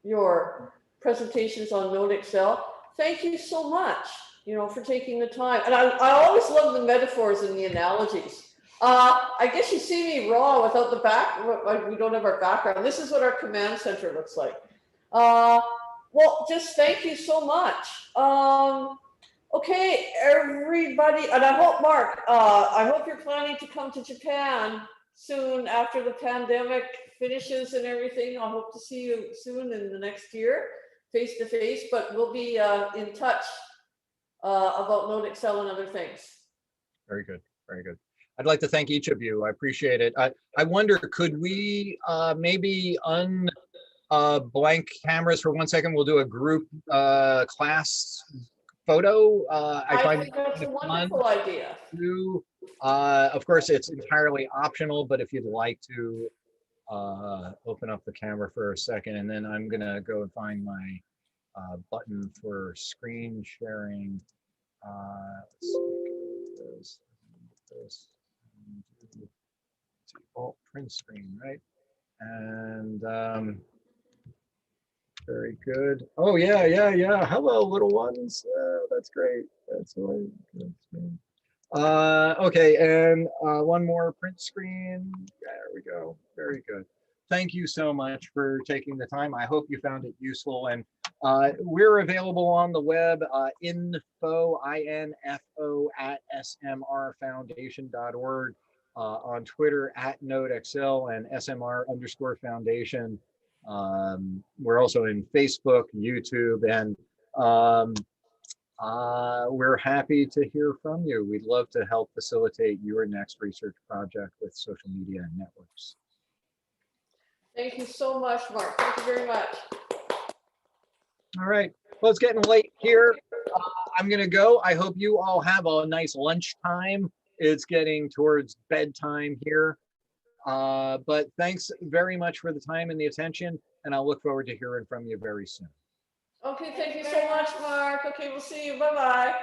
your presentations on NodeXL. Thank you so much, for taking the time. And I always love the metaphors and the analogies. I guess you see me raw without the back. We don't have our background. This is what our command center looks like. Well, just thank you so much. Okay, everybody, and I hope, Mark, I hope you're planning to come to Japan soon after the pandemic finishes and everything. I hope to see you soon in the next year, face to face, but we'll be in touch about NodeXL and other things. Very good, very good. I'd like to thank each of you. I appreciate it. I wonder, could we maybe blank cameras for 1 second? We'll do a group class photo. I think that's a wonderful idea. To Of course, it's entirely optional, but if you'd like to open up the camera for a second, and then I'm gonna go and find my button for screen sharing. Let's see, this, default print screen, right? And very good. Oh yeah, yeah, yeah. Hello, little ones. That's great. That's great. Okay, and one more print screen. There we go. Very good. Thank you so much for taking the time. I hope you found it useful. And we're available on the web, info, I-N-F-O, at smrfoundation.org, on Twitter at NodeXL and SMR_foundation. We're also in Facebook, YouTube, and we're happy to hear from you. We'd love to help facilitate your next research project with social media and networks. Thank you so much, Mark. Thank you very much. All right. Well, it's getting late here. I'm going to go. I hope you all have a nice lunchtime. It's getting towards bedtime here. But thanks very much for the time and the attention, and I'll look forward to hearing from you very soon. Okay, thank you so much, Mark. Okay, we'll see you. Bye-bye.